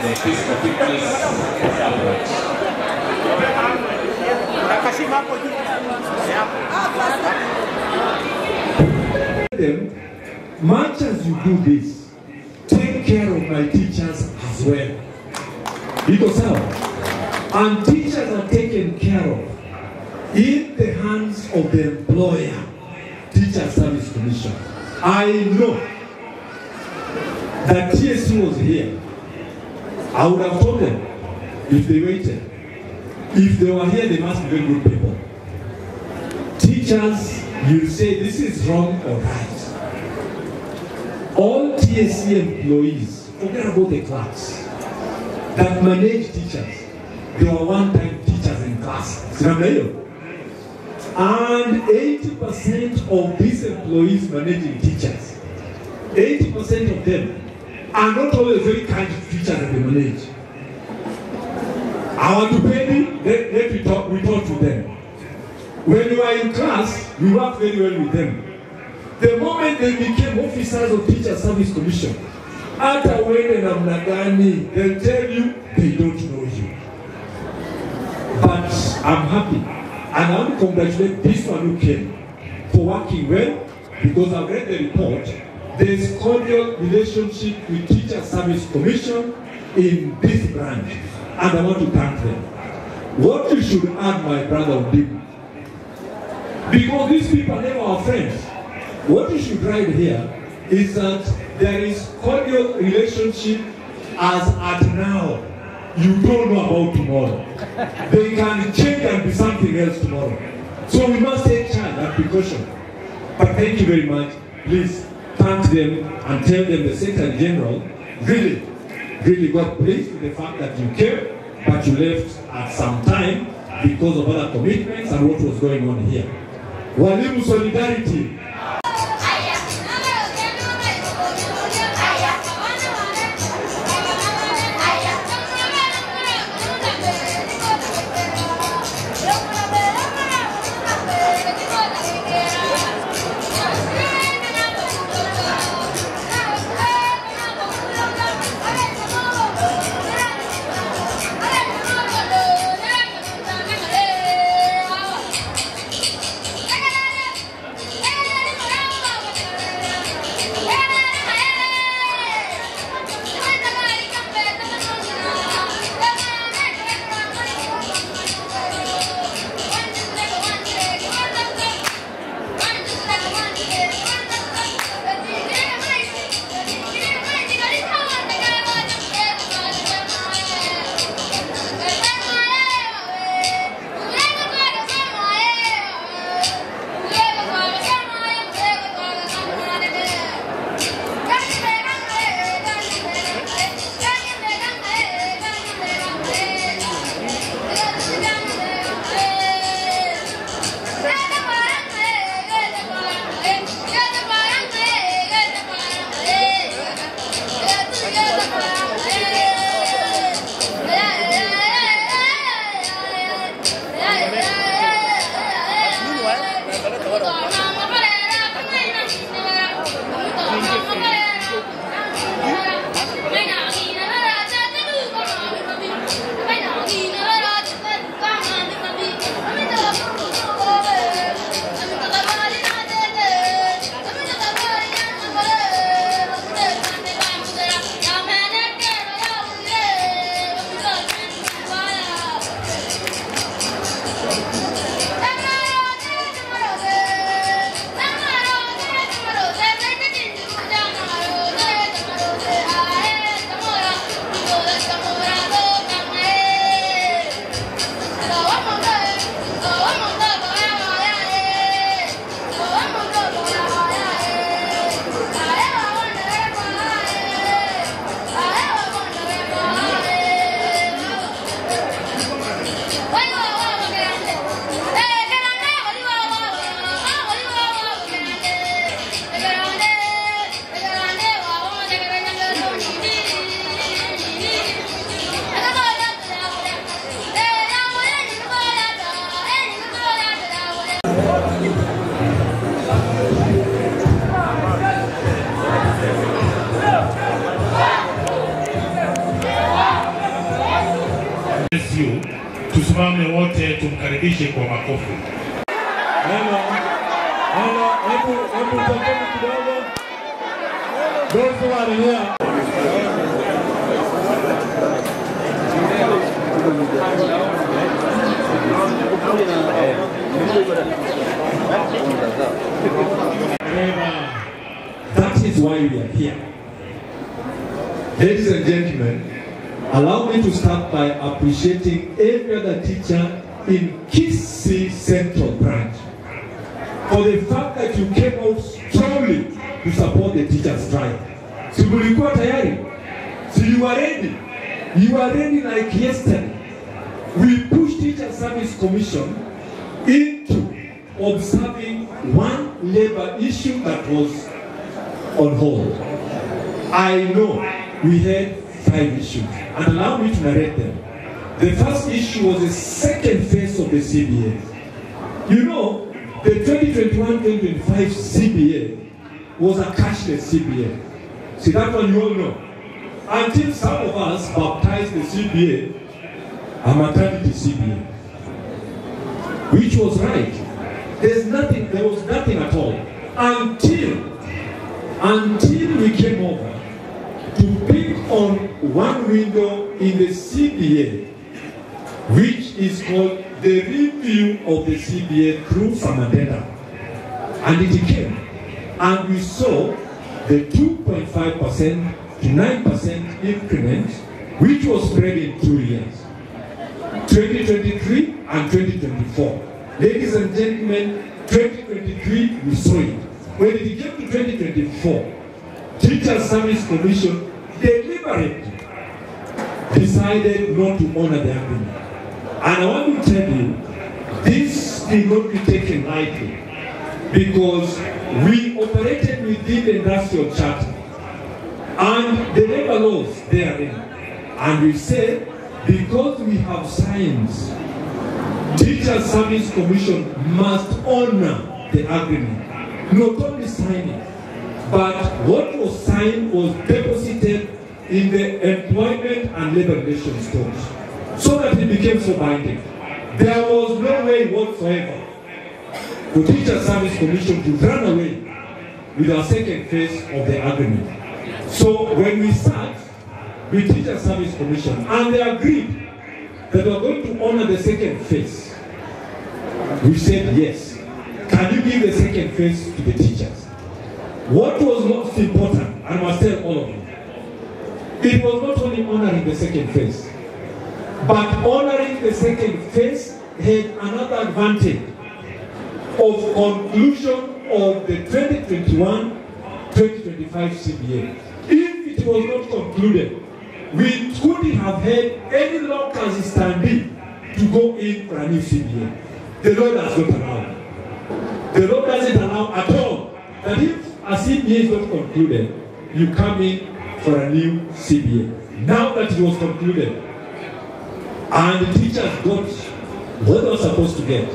The physical fitness average. Much as you do this, take care of my teachers as well. Because how? And teachers are taken care of in the hands of the employer, Teacher Service Commission. I know that TSC was here. I would have told them if they waited. If they were here, they must be very good people. Teachers, you say this is wrong or right. All TSC employees, forget about the clerks, that manage teachers, they were one-time teachers in class. And 80% of these employees managing teachers, 80% of them are not always very kind to teachers that they manage. I want to pay them, we talk to them. When we were in class, we worked very well with them. The moment they became officers of Teacher Service Commission, after when namna gani, they'll tell you they don't know you. But I'm happy, and I want to congratulate this one who came for working well, because I've read the report. There's cordial relationship with Teacher Service Commission in this branch, and I want to thank them. What you should add, my brother Odibu, because these people are never our friends. What you should write here is that there is cordial relationship as at now. You don't know about tomorrow. They can change and be something else tomorrow. So we must take charge and precaution. But thank you very much. Please thank them and tell them the Secretary General really got pleased with the fact that you came, but you left at some time because of other commitments and what was going on here. Walimu solidarity. Hey! you. Tusimame wote tumkaribishe kwa makofi. Hebu tokeni kidogo. Those who are here. That is why we are here. Ladies and gentlemen, allow me to start by appreciating every other teacher in Kisii Central Branch for the fact that you came out strongly to support the teachers' strike. Si mulikuwa tayari? So you are ready. You are ready like yesterday. We pushed Teacher Service Commission into observing one labor issue that was on hold. I know we had 5 issues, and allow me to narrate them. The first issue was the second phase of the CBA. You know, the 2021-2025 CBA was a cashless CBA. See, that one you all know. Until some of us baptized the CBA a maternity CBA, which was right. There was nothing at all until we came over to pick on one window in the CBA, which is called the review of the CBA through some addenda. And it came, and we saw the 2.5% to 9% increment, which was spread in 2 years, 2023 and 2024. Ladies and gentlemen, 2023 we saw it. When it came to 2024, Teacher Service Commission deliberately decided not to honor the agreement. And I want to tell you, this will not be taken lightly, because we operated within the industrial charter and the labor laws therein. And we said, because we have signs, Teacher Service Commission must honor the agreement. Not only sign it, but what was signed was deposited in the Employment and Labor Relations Court, so that it became so binding. There was no way whatsoever for Teacher Service Commission to run away with our second phase of the agreement. So when we sat with Teacher Service Commission and they agreed that we are going to honor the second phase, we said yes. Can you give the second phase to the teachers? What was most important, I must tell all of you, it was not only honoring the second phase, but honoring the second phase had another advantage of conclusion of the 2021-2025 CBA. If it was not concluded, we couldn't have had any locals standing to go in for a new CBA. The law does not allow. The law doesn't allow at all that if a CBA is not concluded, you come in for a new CBA. Now that it was concluded, and the teachers got what they were supposed to get,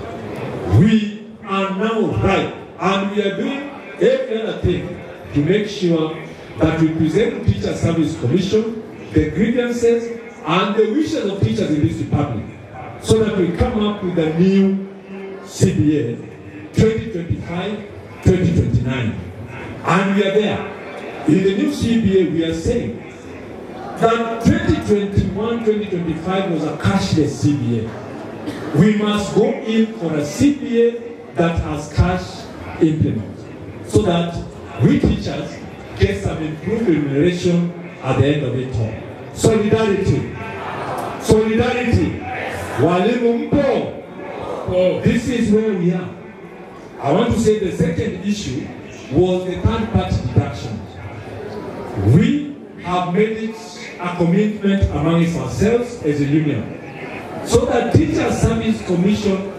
we are now right, and we are doing every other thing to make sure that we present to Teacher Service Commission the grievances and the wishes of teachers in this republic, so that we come up with a new CBA 2025-2029. And we are there. In the new CBA, we are saying that 2021-2025 was a cashless CBA. We must go in for a CBA that has cash implement, so that we teachers get some improved remuneration at the end of it all. Solidarity. Solidarity. Walimu mpo. This is where we are. I want to say the second issue was the third-party deductions. We have made it a commitment amongst ourselves as a union, so that Teacher Service Commission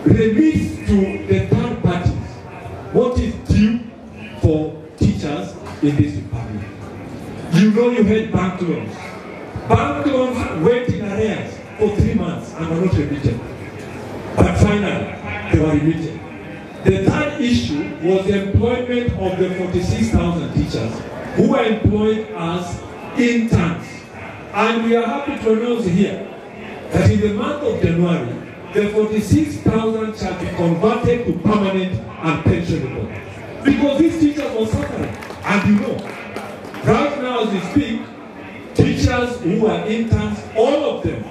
remits to the third parties what is due for teachers in this republic. You know, you had bank loans. Bank loans went in arrears for 3 months and were not remitted. But finally, they were remitted. The third issue was the employment of the 46,000 teachers who were employed as interns. And we are happy to announce here that in the month of January, the 46,000 shall be converted to permanent and pensionable. Because these teachers were suffering. And you know, right now as we speak, teachers who are interns, all of them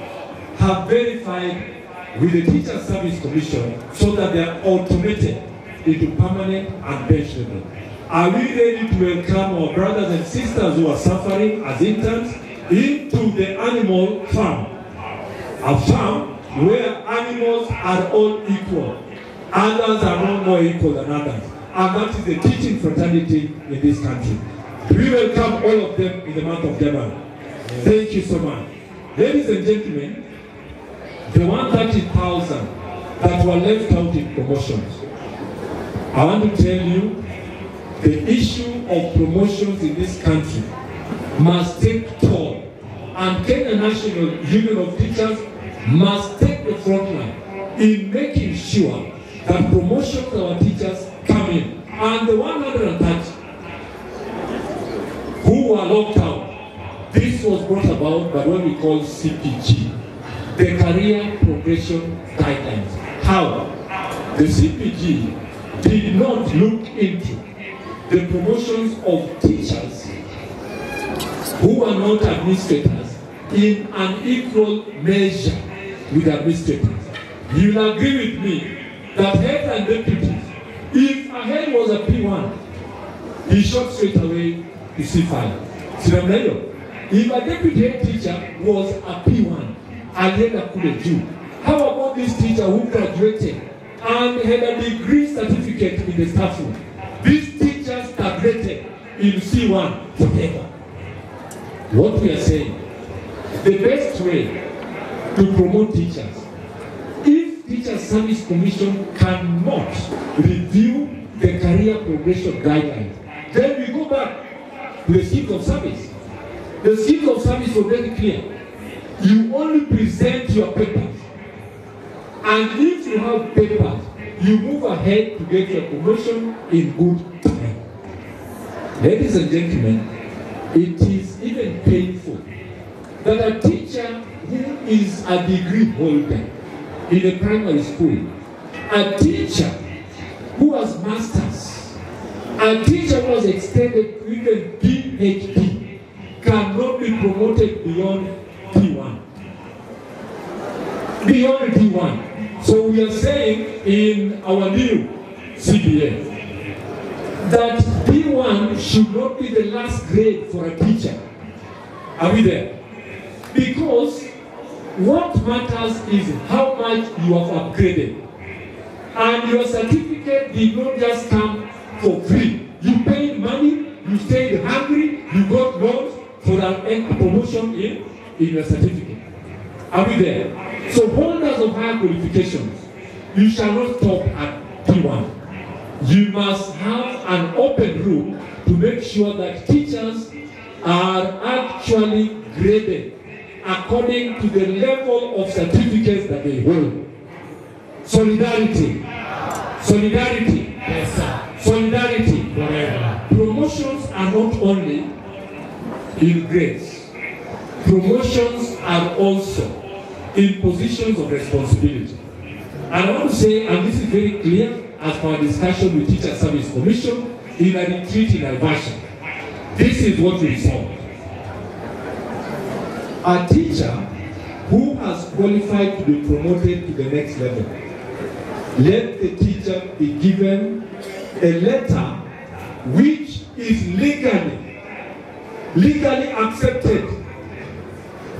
have verified with the Teacher Service Commission so that they are automated into permanent and pensionable. Are we ready to welcome our brothers and sisters who are suffering as interns into the animal farm? A farm where animals are all equal. Others are not more equal than others. And that is the teaching fraternity in this country. We welcome all of them in the month of January. Thank you so much. Ladies and gentlemen, the 130,000 that were left out in promotions, I want to tell you, the issue of promotions in this country must take toll. And Kenya National Union of Teachers must take the front line in making sure that promotions of our teachers come in. And the 130 who were locked out, this was brought about by what we call CPG, the Career Progression Guidelines. How? The CPG did not look into the promotions of teachers who are not administrators in an equal measure with administrators. You'll agree with me that heads and deputies, if a head was a P1, he shot straight away to C5. If a deputy head teacher was a P1, alienda kule juu. How about this teacher who graduated and had a degree certificate in the staff room? These teachers stagnated in C1 forever. What we are saying, the best way to promote teachers, if Teacher Service Commission cannot review the career progression guidelines, then we go back to the schemes of service. The schemes of service were very clear. You only present your papers. And if you have papers, you move ahead to get your promotion in good time. Ladies and gentlemen, it is even painful that a teacher who is a degree holder in a primary school, a teacher who has masters, a teacher who has extended to even PhD, cannot be promoted beyond P1. Beyond P1. So we are saying in our new CBA that P1 should not be the last grade for a teacher. Are we there? Because what matters is how much you have upgraded. And your certificate did not just come for free. You paid money, you stayed hungry, you got loans for a promotion in your certificate. Are we there? So holders of higher qualifications, you shall not stop at P1. You must have an open room to make sure that teachers are actually graded according to the level of certificates that they hold. Solidarity. Solidarity. Yes, sir. Solidarity. Forever. Promotions are not only in grades. Promotions are also in positions of responsibility. And I want to say, and this is very clear as per our discussion with Teacher Service Commission in a retreat in Naivasha. This is what we saw. A teacher who has qualified to be promoted to the next level, let the teacher be given a letter which is legally accepted.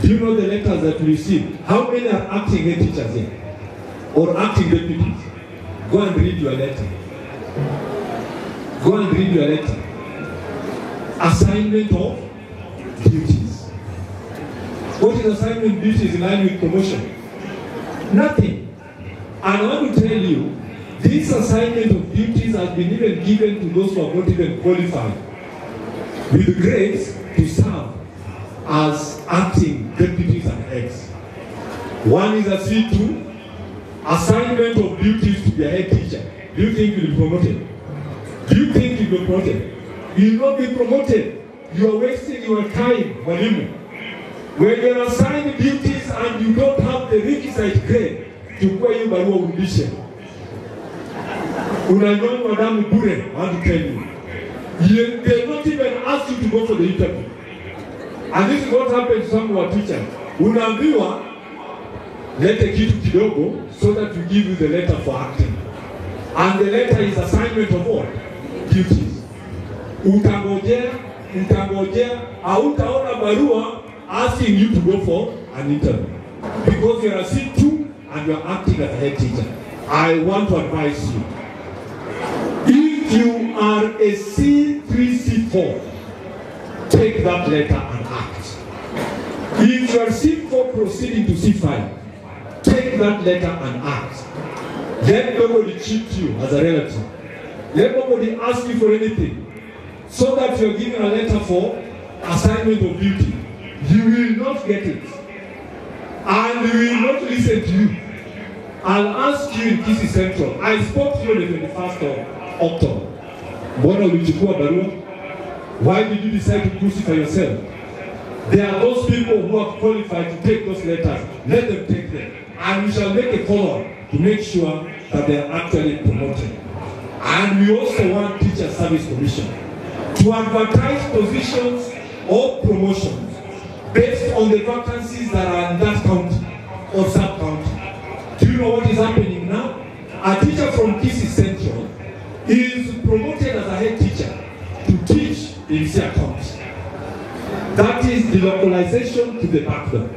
Do you know the letters that we receive? How many are acting head teachers here? Or acting deputies? Go and read your letter. Go and read your letter. Assignment of duties. What is assignment duties in line with promotion? Nothing. And I want to tell you, this assignment of duties has been even given to those who have not even qualified with grades to serve as acting deputies and heads. One is a C2, assignment of duties to be a head teacher. Do you think you'll be promoted? Do you think you'll be promoted? You will not be promoted. You are wasting your time, Mwalimu. When you're assigned duties as and you don't have the requisite grade, chukua hiyo barua urudishe. Unanyonywa damu bure, I want to tell you. They not even ask you to go for the interview. And this is what happened to some of our teachers. Unaambiwa, lete kitu kidogo so that we give you the letter for acting. And the letter is assignment of what? Duties. Utangojea, hautaona barua asking you to go for an interview. Because you are a C2 and you are acting as a head teacher. I want to advise you. If you are a C3, C4, take that letter and act. If you are C4 proceeding to C5, take that letter and act. Let nobody cheat you as a relative. Let nobody ask you for anything. So that you are given a letter for assignment of duty. You will not get it. And we will not listen to you. I'll ask you in Kisii Central. I spoke to you on the 21st of October. Mbona ulichukua barua? Why did you decide to crucify yourself? There are those people who are qualified to take those letters. Let them take them. And we shall make a follow-up to make sure that they are actually promoted. And we also want Teacher Service Commission to advertise positions or promotions based on the vacancies that are in that county or sub-county. Do you know what is happening now? A teacher from Kisii Central is promoted as a head teacher to teach in Kisii County. That is delocalization to the background.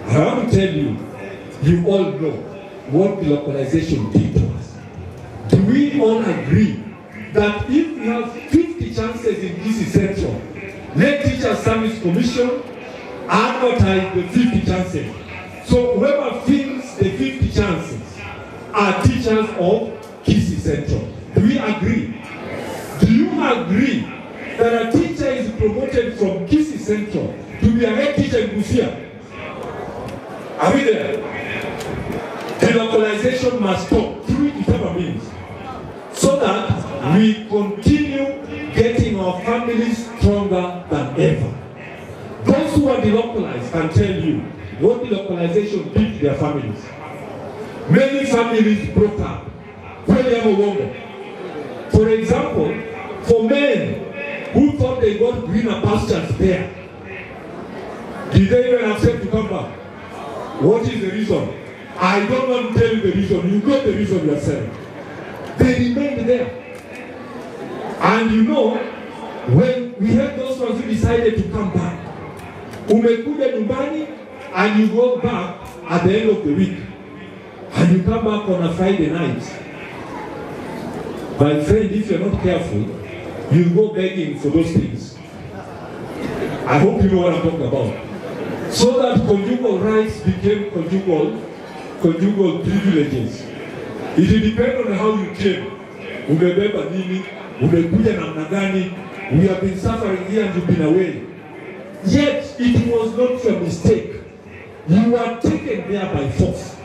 I want to tell you, you all know what delocalization did to us. Do we all agree that if we have 50 chances in Kisii Central, let Teacher Service Commission advertise the 50 chances? So whoever fills the 50 chances are teachers of Kisii Central. Do we agree? Do you agree that a teacher is promoted from Kisii Central to be a head teacher in Gusii? Are we there? Delocalization must stop through whatever means, so that we continue getting our families stronger than ever. Those who are delocalized can tell you what delocalization did to their families. Many families broke up. For example, for men who thought they got greener pastures there, did they even accept to come back? What is the reason? I don't want to tell you the reason. You know the reason yourself. They remained there. And you know, when we had those ones who decided to come back, umekuja nyumbani and you go back at the end of the week, and you come back on a Friday night. My friend, if you're not careful, you go begging for those things. I hope you know what I'm talking about. So that conjugal rights became conjugal privileges. It will depend on how you came. Umebeba nini, umekuja namna gani, we have been suffering here and you've been away. Yet, it was not your mistake. You were taken there by force.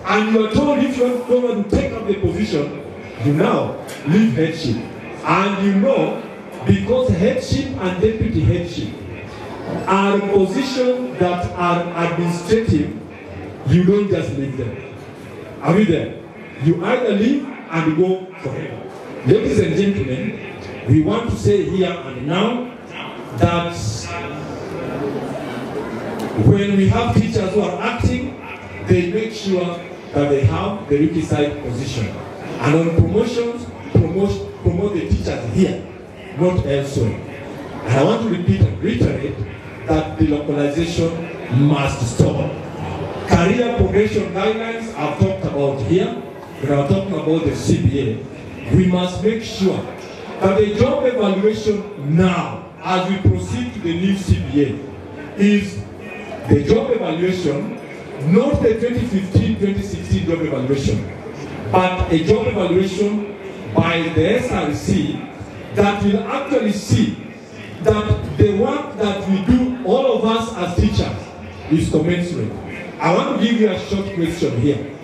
And you are told if you don't want to take up the position, you now leave headship. And you know, because headship and deputy headship are positions that are administrative, you don't just leave them. Are we there? You either leave and go forever. Ladies and gentlemen, we want to say here and now that when we have teachers who are acting, they make sure that they have the requisite position. And on promotions, promote the teachers here, not elsewhere. And I want to repeat and reiterate that the localization must stop. Career progression guidelines I've talked about here. When I'm talking about the CBA, we must make sure that the job evaluation now, as we proceed to the new CBA, is the job evaluation, not the 2015-2016 job evaluation, but a job evaluation by the SRC that will actually see that the work that we do, all of us as teachers, is commensurate. I want to give you a short question here.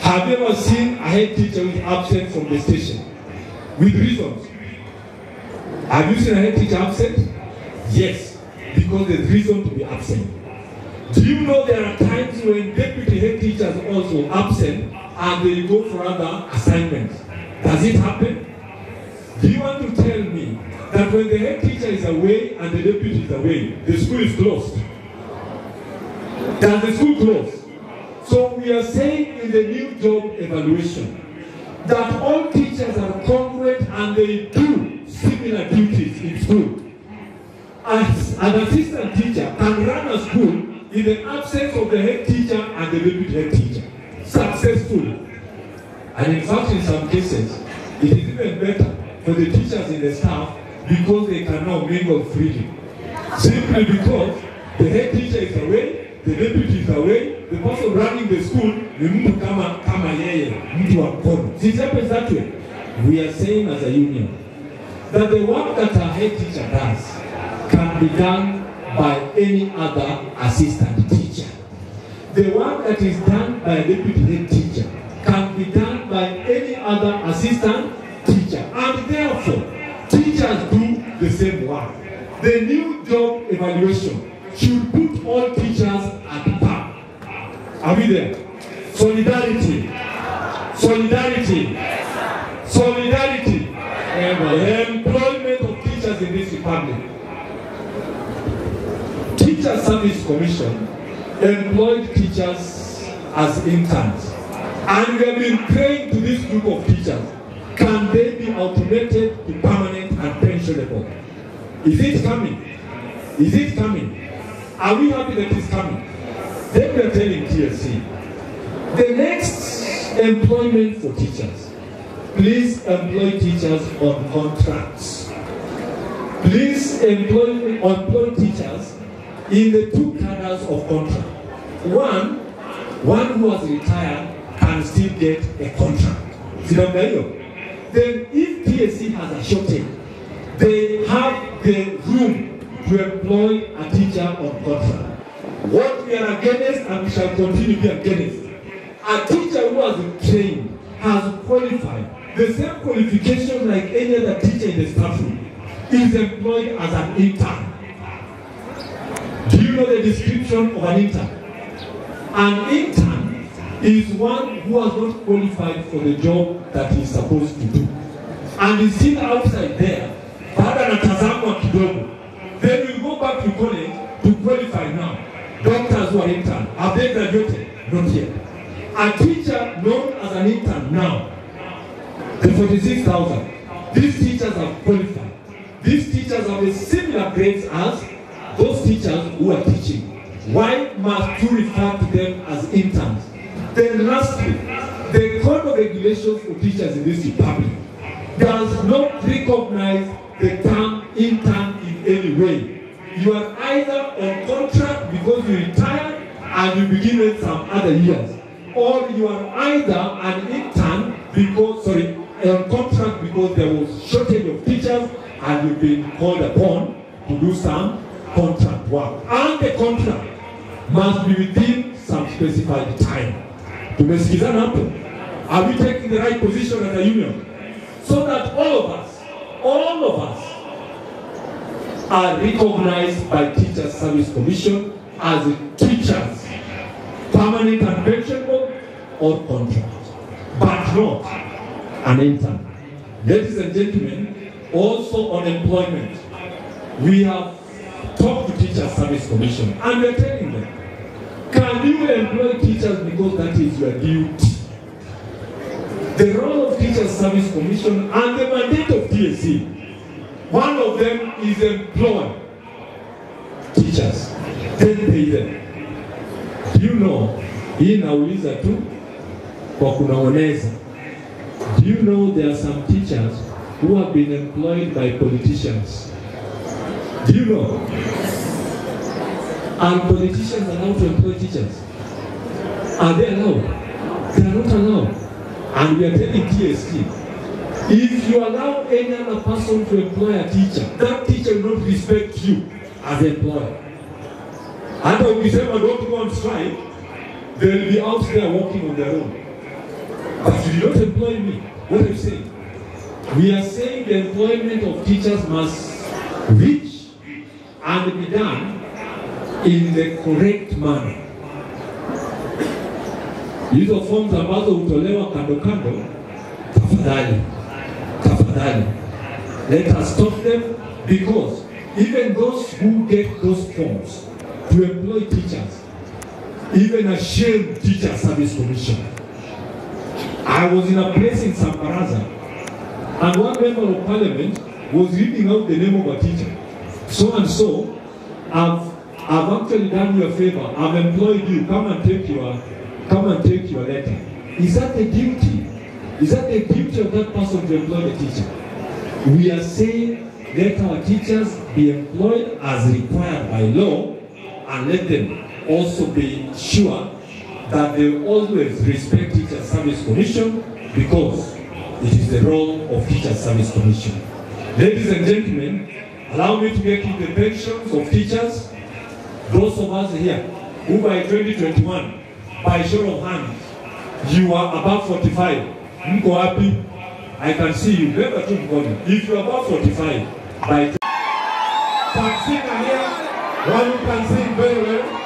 Have you ever seen a head teacher who is absent from the station? With reasons. Have you seen a head teacher absent? Yes, because there's reason to be absent. Do you know there are times when deputy head teachers are also absent and they go for other assignments? Does it happen? Do you want to tell me that when the head teacher is away and the deputy is away, the school is closed? Does the school close? So we are saying in the new job evaluation that all teachers are congruent and they do similar duties in school. As an assistant teacher can run a school in the absence of the head teacher and the deputy head teacher successfully. And in fact, in some cases, it is even better for the teachers in the staff because they can now mingle freely. Simply because the head teacher is away, the deputy is away, the person running the school, ni mtu kama yeye, mtu wa mkono. It happens that way. We are saying as a union that the work that a head teacher does can be done by any other assistant teacher. The work that is done by a deputy head teacher can be done by any other assistant teacher. And therefore, teachers do the same work. The new job evaluation should put all teachers at par. Are we there? Solidarity. Solidarity. Solidarity. Employment of teachers in this republic. Teacher Service Commission employed teachers as interns. And we have been praying to this group of teachers. Can they be automated to permanent and pensionable? Is it coming? Is it coming? Are we happy that it's coming? Then we are telling TSC, the next employment for teachers, please employ teachers on contracts. Please employ teachers in the two cadres of contract. One who has retired can still get a contract. Then if TSC has a shortage, they have the room to employ a teacher on contract. What we are against, and we shall continue to be against, a teacher who has trained, has qualified, the same qualification like any other teacher in the staff room, is employed as an intern. Do you know the description of an intern? An intern is one who has not qualified for the job that he is supposed to do. And is still outside there, then we go back to college to qualify now. Doctors who are intern, have they graduated? Not yet. A teacher known as an intern now, the 46,000, these teachers have qualified. These teachers have a similar grades as those teachers who are teaching. Why must you refer to them as interns? Then lastly, the code of regulations for teachers in this republic does not recognize the term intern in any way. You are either on contract because you retired and you begin with some other years, or you are either an intern because, on contract because there was shortage of teachers and you've been called upon to do some contract work. And the contract must be within some specified time. Tumesikizana hapo? Are we taking the right position as a union? So that all of us are recognized by Teacher Service Commission as teachers, permanent and pensionable or contract, but not an intern. Ladies and gentlemen, also on employment, we have talked to Teacher Service Commission and we are telling them, can you employ teachers because that is your duty? The role of Teacher Service Commission and the mandate of TSC, one of them is employ teachers, then pay them. Do you know, hii nauliza tu kwa kunaoneza. Do you know there are some teachers who have been employed by politicians? Do you know? Are politicians allowed to employ teachers? Are they allowed? They are not allowed. And we are telling TSC, if you allow any other person to employ a teacher, that teacher will not respect you as an employer. And when we say, well, don't go on strike, they'll be out there working on their own. But you don't employ me. What are you saying? We are saying the employment of teachers must reach and be done in the correct manner. Hizo forms ambazo hutolewa kando kando, tafadhali, let us stop them, because even those who get those forms to employ teachers, even a shame Teacher Service Commission. I was in a place in Samparaza, and one member of parliament was reading out the name of a teacher. So and so, I've actually done you a favor. I've employed you. Come and take your letter. Is that the duty? Is that the duty of that person to employ the teacher? We are saying let our teachers be employed as required by law, and let them also be sure that they always respect Teacher Service Commission, because it is the role of Teacher Service Commission. Ladies and gentlemen, allow me to get you the pensions of teachers. Those of us here who by 2021, by show of hands, you are above 45. Mko happy? I can see you. Never took money. If you are above 45, by can sing here, one who can sing very well.